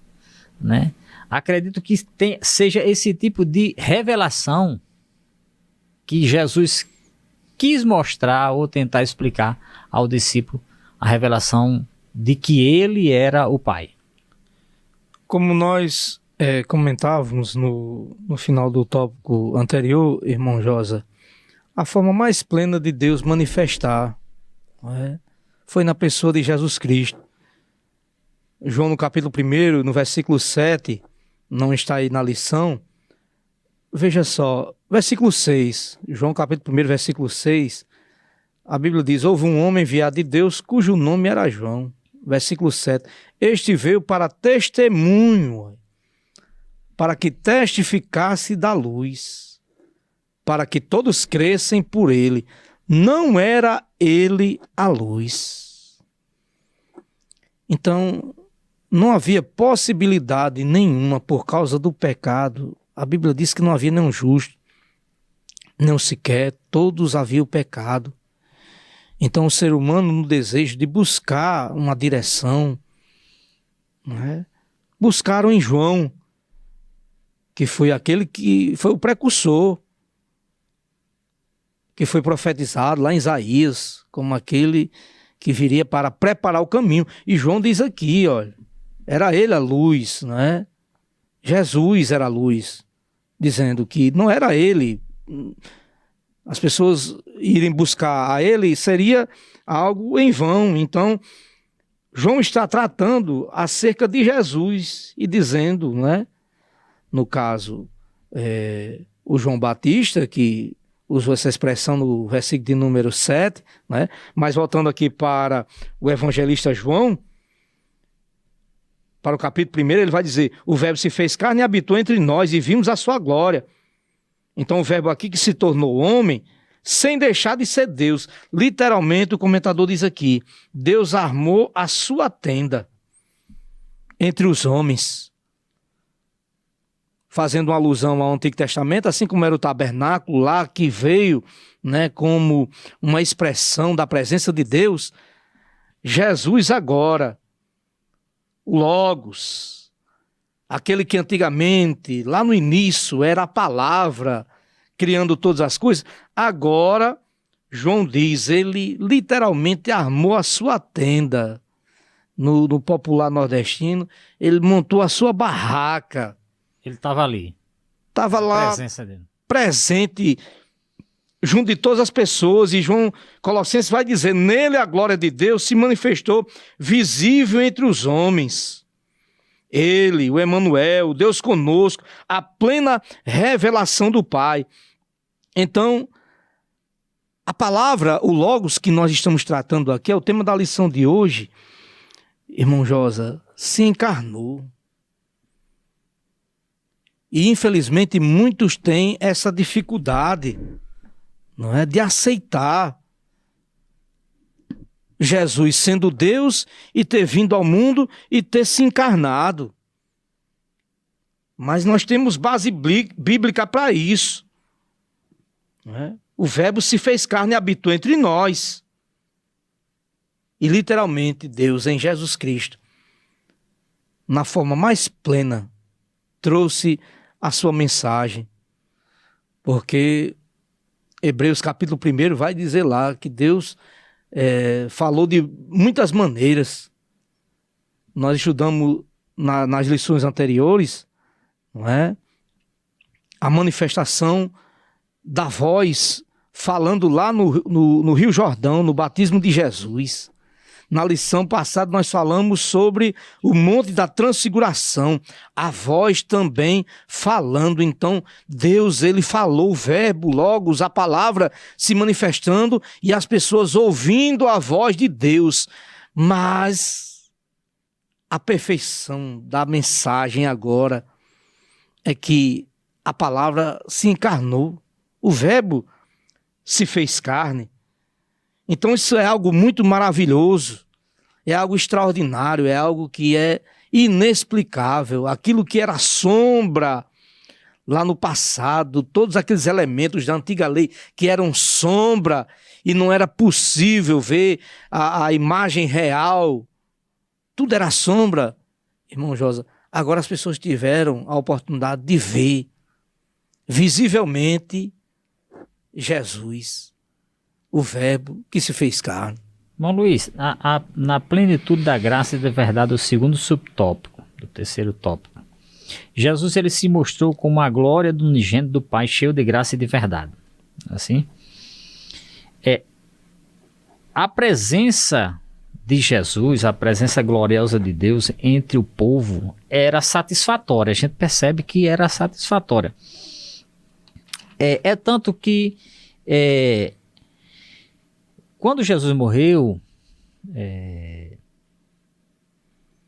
S1: né? Acredito que seja esse tipo de revelação que Jesus quis mostrar ou tentar explicar ao discípulo, a revelação de que ele era o Pai.
S2: Como nós comentávamos no final do tópico anterior, irmão Josa, a forma mais plena de Deus manifestar, foi na pessoa de Jesus Cristo. João no capítulo 1, no versículo 7, não está aí na lição. Veja só, versículo 6, João capítulo 1, versículo 6, a Bíblia diz: houve um homem enviado de Deus cujo nome era João. Versículo 7, este veio para testemunho, para que testificasse da luz, para que todos crescem por ele. Não era ele a luz. Então, não havia possibilidade nenhuma por causa do pecado. A Bíblia diz que não havia nenhum justo, não sequer, todos haviam pecado. Então o ser humano, no desejo de buscar uma direção, buscaram em João, que foi aquele que foi o precursor, que foi profetizado lá em Isaías, como aquele que viria para preparar o caminho. E João diz aqui, olha, era ele a luz, Jesus era a luz, dizendo que não era ele. As pessoas irem buscar a ele seria algo em vão. Então, João está tratando acerca de Jesus e dizendo, no caso, o João Batista, que usou essa expressão no versículo de número 7, mas voltando aqui para o evangelista João, para o capítulo 1, ele vai dizer: o verbo se fez carne e habitou entre nós e vimos a sua glória. Então o verbo aqui que se tornou homem, sem deixar de ser Deus. Literalmente o comentador diz aqui, Deus armou a sua tenda entre os homens, fazendo uma alusão ao Antigo Testamento, assim como era o tabernáculo lá, que veio como uma expressão da presença de Deus. Jesus agora, o Logos, aquele que antigamente, lá no início, era a palavra, criando todas as coisas, agora, João diz, ele literalmente armou a sua tenda. No popular nordestino, ele montou a sua barraca.
S1: Ele estava ali.
S2: Estava lá,
S1: presença dele,
S2: presente, junto de todas as pessoas. E João Colossenses vai dizer, nele a glória de Deus se manifestou visível entre os homens. Ele, o Emanuel, Deus conosco, a plena revelação do Pai. Então, a palavra, o Logos que nós estamos tratando aqui, é o tema da lição de hoje, irmão Josa, se encarnou. E infelizmente muitos têm essa dificuldade, de aceitar Jesus sendo Deus e ter vindo ao mundo e ter se encarnado. Mas nós temos base bíblica para isso. O verbo se fez carne e habitou entre nós. E literalmente Deus em Jesus Cristo, na forma mais plena, trouxe a sua mensagem. Porque Hebreus capítulo 1 vai dizer lá que Deus falou de muitas maneiras. Nós estudamos nas lições anteriores, a manifestação da voz falando lá no Rio Jordão, no batismo de Jesus. Na lição passada nós falamos sobre o Monte da Transfiguração, a voz também falando. Então Deus, ele falou, o verbo, Logos, a palavra se manifestando e as pessoas ouvindo a voz de Deus. Mas a perfeição da mensagem agora é que a palavra se encarnou, o verbo se fez carne. Então isso é algo muito maravilhoso, é algo extraordinário, é algo que é inexplicável. Aquilo que era sombra lá no passado, todos aqueles elementos da antiga lei que eram sombra e não era possível ver a imagem real, tudo era sombra, irmão Josa. Agora as pessoas tiveram a oportunidade de ver visivelmente Jesus, o verbo que se fez carne.
S1: Irmão Luiz, na plenitude da graça e da verdade, o segundo subtópico, do terceiro tópico, Jesus ele se mostrou como a glória do unigênito do Pai, cheio de graça e de verdade. Assim, a presença de Jesus, a presença gloriosa de Deus entre o povo era satisfatória. A gente percebe que era satisfatória. É tanto que quando Jesus morreu,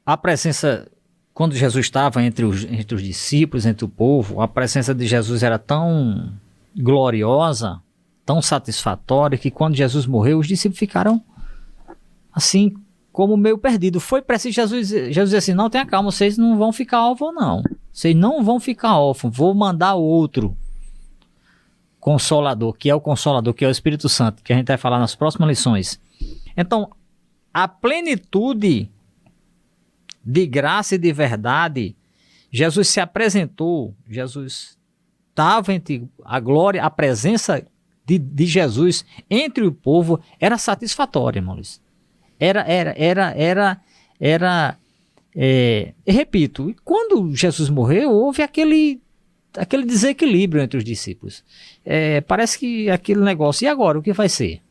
S1: a presença, quando Jesus estava entre os discípulos, entre o povo, a presença de Jesus era tão gloriosa, tão satisfatória, que quando Jesus morreu, os discípulos ficaram assim, como meio perdido. Foi preciso Jesus disse assim, não, tenha calma, vocês não vão ficar órfãos não. Vocês não vão ficar órfãos, vou mandar outro Consolador, que é o Espírito Santo, que a gente vai falar nas próximas lições. Então, a plenitude de graça e de verdade, Jesus se apresentou, Jesus estava entre a glória, a presença de Jesus entre o povo era satisfatória, irmãos. Repito, quando Jesus morreu, houve aquele desequilíbrio entre os discípulos. Parece que aquele negócio, e agora, o que vai ser?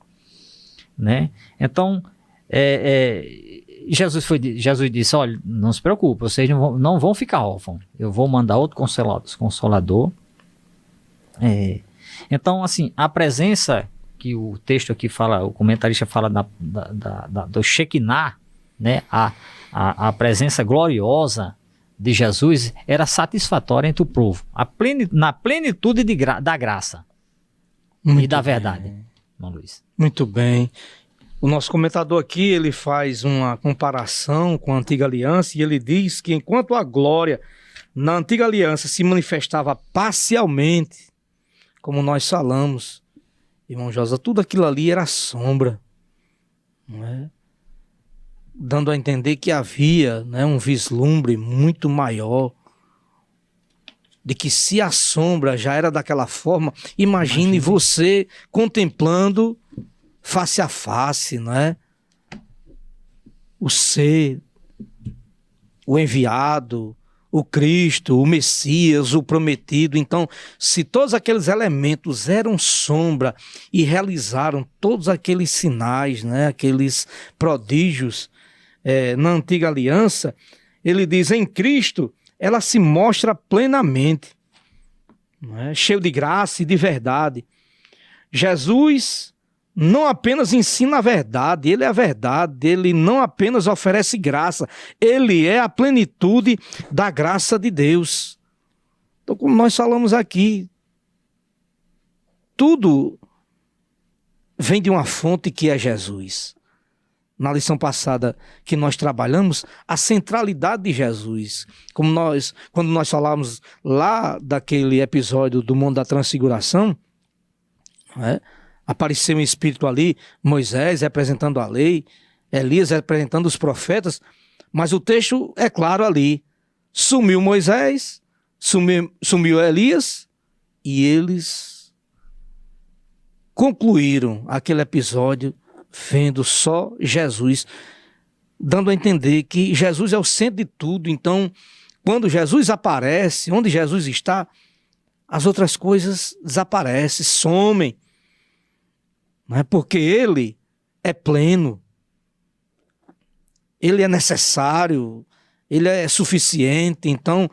S1: Né? Então, Jesus disse, olha, não se preocupe, vocês não vão ficar órfãos, eu vou mandar outro consolador. Então, assim, a presença que o texto aqui fala, o comentarista fala do Shekinah, né? A presença gloriosa de Jesus era satisfatória entre o povo, na plenitude da graça e da verdade. Irmão Luiz.
S2: Muito bem. O nosso comentador aqui, ele faz uma comparação com a antiga aliança e ele diz que enquanto a glória na antiga aliança se manifestava parcialmente, como nós falamos, irmão Josa, tudo aquilo ali era sombra, não é? Dando a entender que havia, né, um vislumbre muito maior, de que se a sombra já era daquela forma, imagine você contemplando face a face, não é? O ser, o enviado, o Cristo, o Messias, o prometido. Então, se todos aqueles elementos eram sombra e realizaram todos aqueles sinais, né, aqueles prodígios na antiga aliança, ele diz, em Cristo, ela se mostra plenamente, não é? Cheio de graça e de verdade. Jesus não apenas ensina a verdade, ele é a verdade, ele não apenas oferece graça, ele é a plenitude da graça de Deus. Então, como nós falamos aqui, tudo vem de uma fonte que é Jesus. Na lição passada que nós trabalhamos, a centralidade de Jesus. Quando nós falamos lá daquele episódio do Monte da Transfiguração, né? Apareceu um espírito ali, Moisés representando a lei, Elias representando os profetas, mas o texto é claro ali. Sumiu Moisés, sumiu Elias, e eles concluíram aquele episódio vendo só Jesus, dando a entender que Jesus é o centro de tudo. Então, quando Jesus aparece, onde Jesus está, as outras coisas desaparecem, somem. Não é? Porque ele é pleno, ele é necessário, ele é suficiente. Então,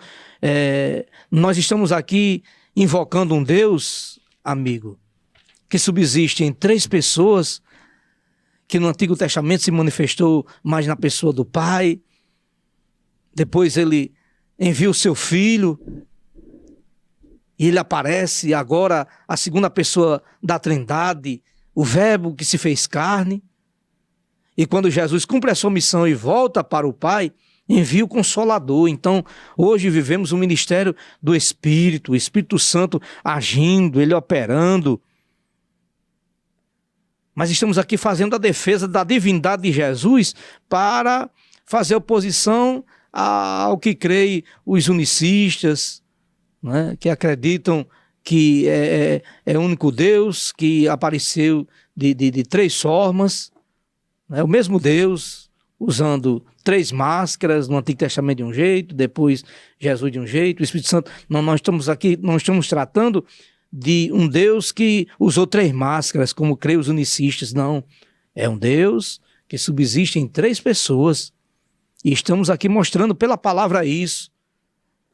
S2: nós estamos aqui invocando um Deus, amigo, que subsiste em 3 pessoas, que no Antigo Testamento se manifestou mais na pessoa do Pai. Depois ele envia o seu Filho, e ele aparece agora a segunda pessoa da Trindade, o Verbo que se fez carne. E quando Jesus cumpre a sua missão e volta para o Pai, envia o Consolador. Então, hoje vivemos um ministério do Espírito, o Espírito Santo agindo, ele operando. Mas estamos aqui fazendo a defesa da divindade de Jesus para fazer oposição ao que creem os unicistas, né, que acreditam que é o único Deus, que apareceu de 3 formas, né, o mesmo Deus, usando 3 máscaras, no Antigo Testamento de um jeito, depois Jesus de um jeito, o Espírito Santo. Nós estamos aqui, nós estamos tratando de um Deus que usou 3 máscaras, como creem os unicistas. Não, é um Deus que subsiste em 3 pessoas, e estamos aqui mostrando pela palavra isso.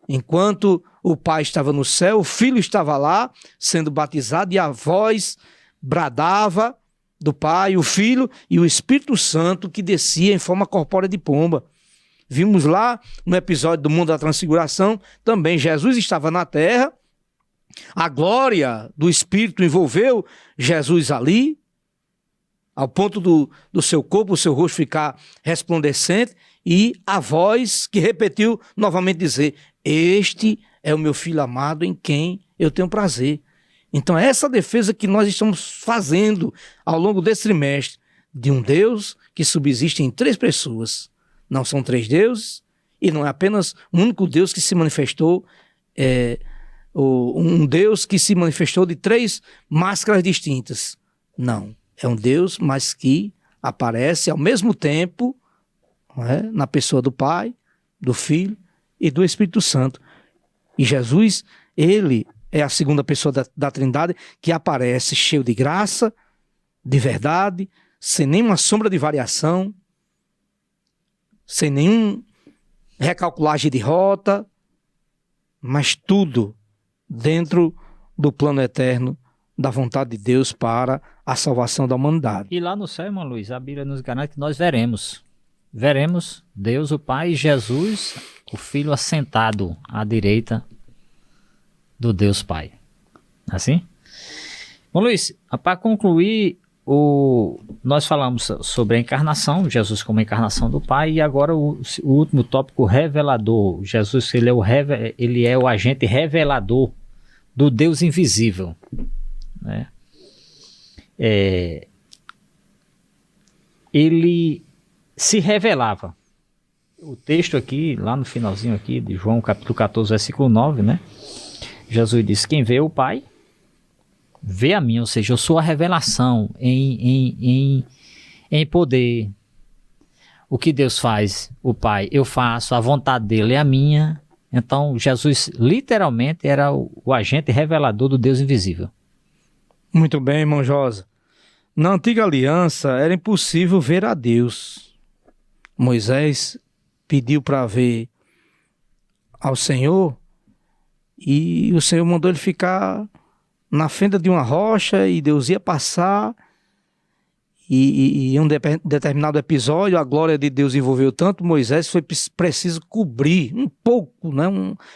S2: Enquanto o Pai estava no céu, o Filho estava lá, sendo batizado, e a voz bradava do Pai, o Filho e o Espírito Santo, que descia em forma corpórea de pomba. Vimos lá no episódio do Monte da Transfiguração, também Jesus estava na terra, a glória do Espírito envolveu Jesus ali, ao ponto do seu corpo, o seu rosto ficar resplandecente, e a voz que repetiu novamente dizer: este é o meu filho amado em quem eu tenho prazer. Então essa defesa que nós estamos fazendo ao longo desse trimestre, de um Deus que subsiste em 3 pessoas. Não são 3 deuses, e não é apenas um único Deus que se manifestou, um Deus que se manifestou de 3 máscaras distintas. Não, é um Deus, mas que aparece ao mesmo tempo, não é, na pessoa do Pai, do Filho e do Espírito Santo. E Jesus, ele é a segunda pessoa da Trindade que aparece cheio de graça, de verdade, sem nenhuma sombra de variação, sem nenhum recalculagem de rota, mas tudo dentro do plano eterno da vontade de Deus para a salvação da humanidade.
S1: E lá no céu, irmão Luiz, a Bíblia nos garante que nós veremos Deus, o Pai, e Jesus, o Filho, assentado à direita do Deus Pai. Assim? Bom, Luiz, para concluir, nós falamos sobre a encarnação, Jesus como a encarnação do Pai, e agora o último tópico, revelador. Jesus, ele é o agente revelador do Deus invisível, né? Ele se revelava. O texto aqui, lá no finalzinho aqui de João capítulo 14, versículo 9, né? Jesus disse: quem vê o Pai, vê a mim. Ou seja, eu sou a revelação em poder. O que Deus faz, o Pai, eu faço, a vontade dele é a minha. Então, Jesus literalmente era o agente revelador do Deus invisível.
S2: Muito bem, irmão Josa. Na antiga aliança era impossível ver a Deus. Moisés pediu para ver ao Senhor e o Senhor mandou ele ficar na fenda de uma rocha e Deus ia passar, e em um determinado episódio a glória de Deus envolveu tanto Moisés, foi preciso cobrir um pouco, né?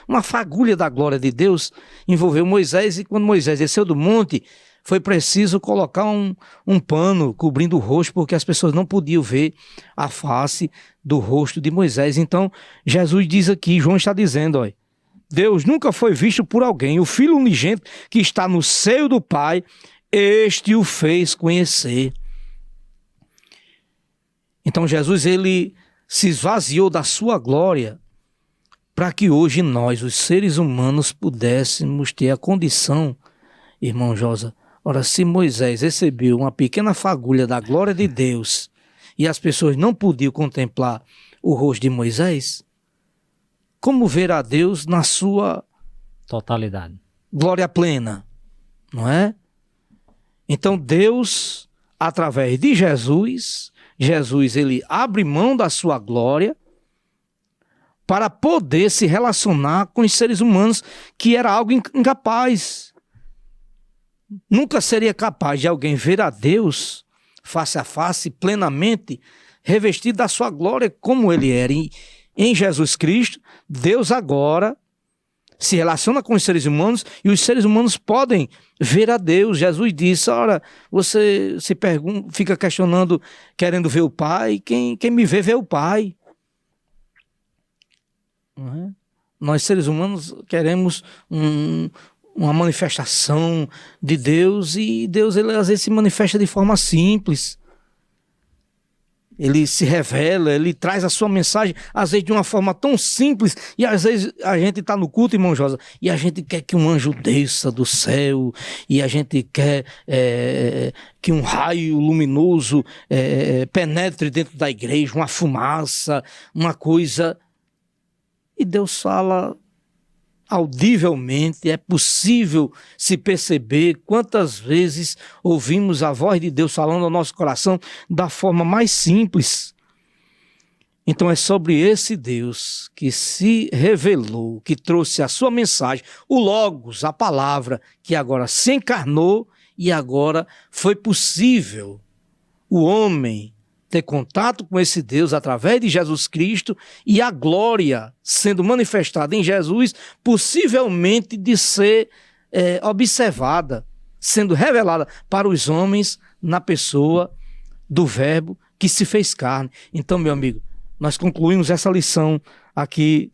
S2: Uma fagulha da glória de Deus envolveu Moisés, e quando Moisés desceu do monte, foi preciso colocar um pano cobrindo o rosto, porque as pessoas não podiam ver a face do rosto de Moisés. Então Jesus diz aqui, João está dizendo, olha, Deus nunca foi visto por alguém, o Filho unigênito que está no seio do Pai, este o fez conhecer. Então Jesus, ele se esvaziou da sua glória para que hoje nós, os seres humanos, pudéssemos ter a condição, irmão Josa. Ora, se Moisés recebeu uma pequena fagulha da glória de Deus e as pessoas não podiam contemplar o rosto de Moisés, como ver a Deus na sua
S1: totalidade,
S2: glória plena, não é? Então Deus, através de Jesus, ele abre mão da sua glória para poder se relacionar com os seres humanos, que era algo incapaz. Nunca seria capaz de alguém ver a Deus face a face, plenamente, revestido da sua glória como ele era. E em Jesus Cristo, Deus agora se relaciona com os seres humanos e os seres humanos podem ver a Deus. Jesus disse, ora, você se pergunta, fica questionando, querendo ver o Pai, quem me vê o Pai. Não é? Nós seres humanos queremos uma manifestação de Deus, e Deus, ele às vezes se manifesta de forma simples. Ele se revela, ele traz a sua mensagem, às vezes de uma forma tão simples, e às vezes a gente está no culto, irmão Josa, e a gente quer que um anjo desça do céu, e a gente quer que um raio luminoso penetre dentro da igreja, uma fumaça, uma coisa. E Deus fala audivelmente, é possível se perceber quantas vezes ouvimos a voz de Deus falando ao nosso coração da forma mais simples. Então é sobre esse Deus que se revelou, que trouxe a sua mensagem, o Logos, a palavra, que agora se encarnou, e agora foi possível o homem ter contato com esse Deus através de Jesus Cristo, e a glória sendo manifestada em Jesus, possivelmente de ser observada, sendo revelada para os homens na pessoa do Verbo que se fez carne. Então, meu amigo, nós concluímos essa lição aqui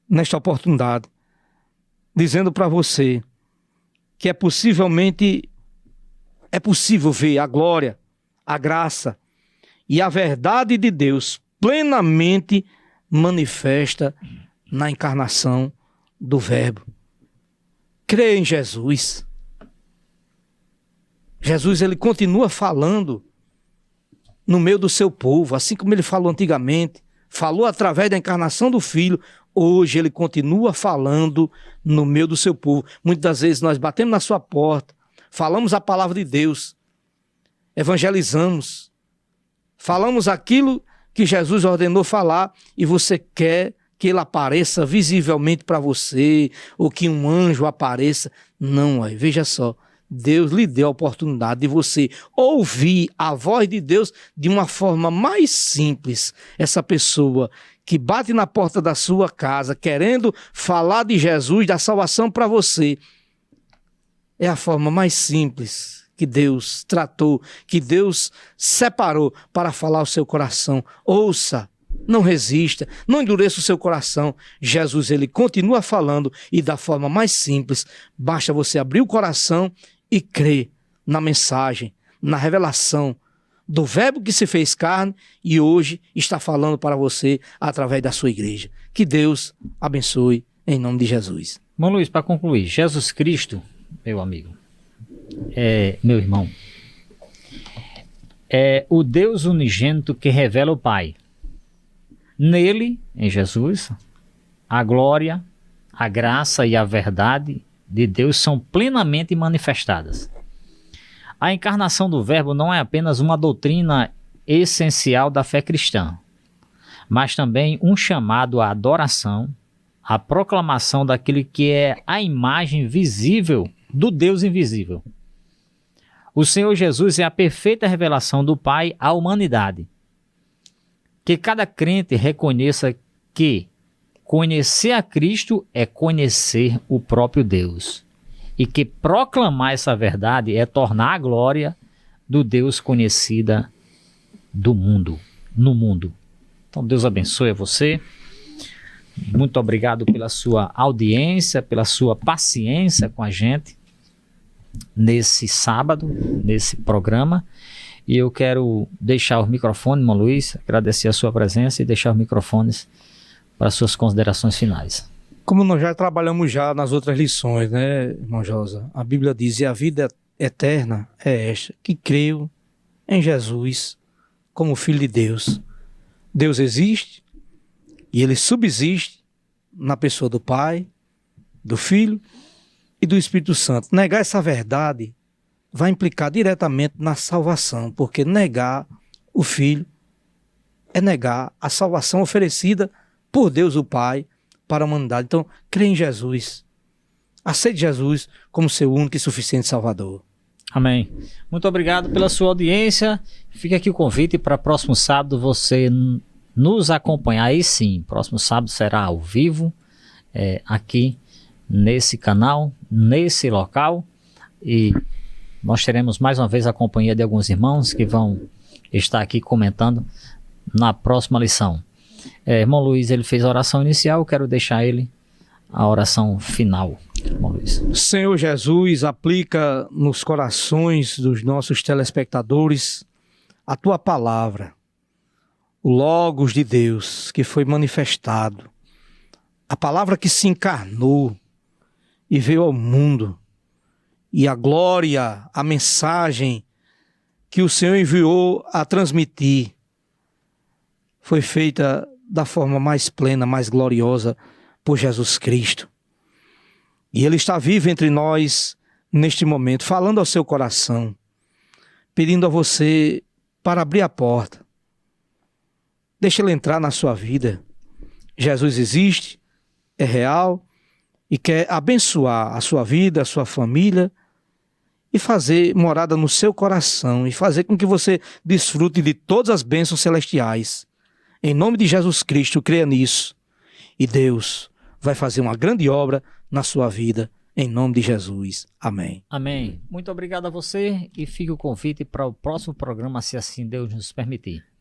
S2: nesta oportunidade, dizendo para você que é possível ver a glória, a graça e a verdade de Deus plenamente manifesta na encarnação do Verbo. Crê em Jesus. Jesus, ele continua falando no meio do seu povo, assim como ele falou antigamente, falou através da encarnação do Filho. Hoje ele continua falando no meio do seu povo. Muitas das vezes nós batemos na sua porta, falamos a palavra de Deus, evangelizamos, falamos aquilo que Jesus ordenou falar e você quer que ele apareça visivelmente para você ou que um anjo apareça. Não, veja só, Deus lhe deu a oportunidade de você ouvir a voz de Deus de uma forma mais simples. Essa pessoa que bate na porta da sua casa querendo falar de Jesus, da salvação para você, é a forma mais simples que Deus tratou, que Deus separou para falar ao seu coração. Ouça, não resista, não endureça o seu coração. Jesus, ele continua falando e da forma mais simples. Basta você abrir o coração e crer na mensagem, na revelação do Verbo que se fez carne e hoje está falando para você através da sua igreja. Que Deus abençoe em nome de Jesus.
S1: Irmão Luiz, para concluir, Jesus Cristo, meu amigo, meu irmão, é o Deus unigênito que revela o Pai. Nele, em Jesus, a glória, a graça e a verdade de Deus são plenamente manifestadas. A encarnação do Verbo não é apenas uma doutrina essencial da fé cristã, mas também um chamado à adoração, à proclamação daquele que é a imagem visível do Deus invisível. O Senhor Jesus é a perfeita revelação do Pai à humanidade. Que cada crente reconheça que conhecer a Cristo é conhecer o próprio Deus. E que proclamar essa verdade é tornar a glória do Deus conhecida no mundo. Então Deus abençoe você. Muito obrigado pela sua audiência, pela sua paciência com a gente nesse sábado, nesse programa. E eu quero deixar o microfone, irmão Luiz, agradecer a sua presença e deixar os microfones para suas considerações finais.
S2: Como nós já trabalhamos nas outras lições, né, irmão Josa? A Bíblia diz, e a vida eterna é esta, que creio em Jesus como Filho de Deus. Deus existe e ele subsiste na pessoa do Pai, do Filho e do Espírito Santo. Negar essa verdade vai implicar diretamente na salvação, porque negar o Filho é negar a salvação oferecida por Deus o Pai para a humanidade. Então, crê em Jesus. Aceite Jesus como seu único e suficiente Salvador.
S1: Amém. Muito obrigado pela sua audiência. Fica aqui o convite para próximo sábado você nos acompanhar. Aí sim, próximo sábado será ao vivo, aqui nesse canal, nesse local. E nós teremos mais uma vez a companhia de alguns irmãos que vão estar aqui comentando na próxima lição. Irmão Luiz, ele fez a oração inicial, eu quero deixar ele a oração final. Irmão Luiz.
S2: Senhor Jesus, aplica nos corações dos nossos telespectadores a tua palavra, o Logos de Deus que foi manifestado, a palavra que se encarnou e veio ao mundo, e a glória, a mensagem que o Senhor enviou a transmitir foi feita da forma mais plena, mais gloriosa por Jesus Cristo. E Ele está vivo entre nós neste momento, falando ao seu coração, pedindo a você para abrir a porta. Deixa Ele entrar na sua vida. Jesus existe, é real e quer abençoar a sua vida, a sua família e fazer morada no seu coração e fazer com que você desfrute de todas as bênçãos celestiais. Em nome de Jesus Cristo, creia nisso. E Deus vai fazer uma grande obra na sua vida. em nome de Jesus. Amém.
S1: Amém. Muito obrigado a você e fica o convite para o próximo programa, se assim Deus nos permitir.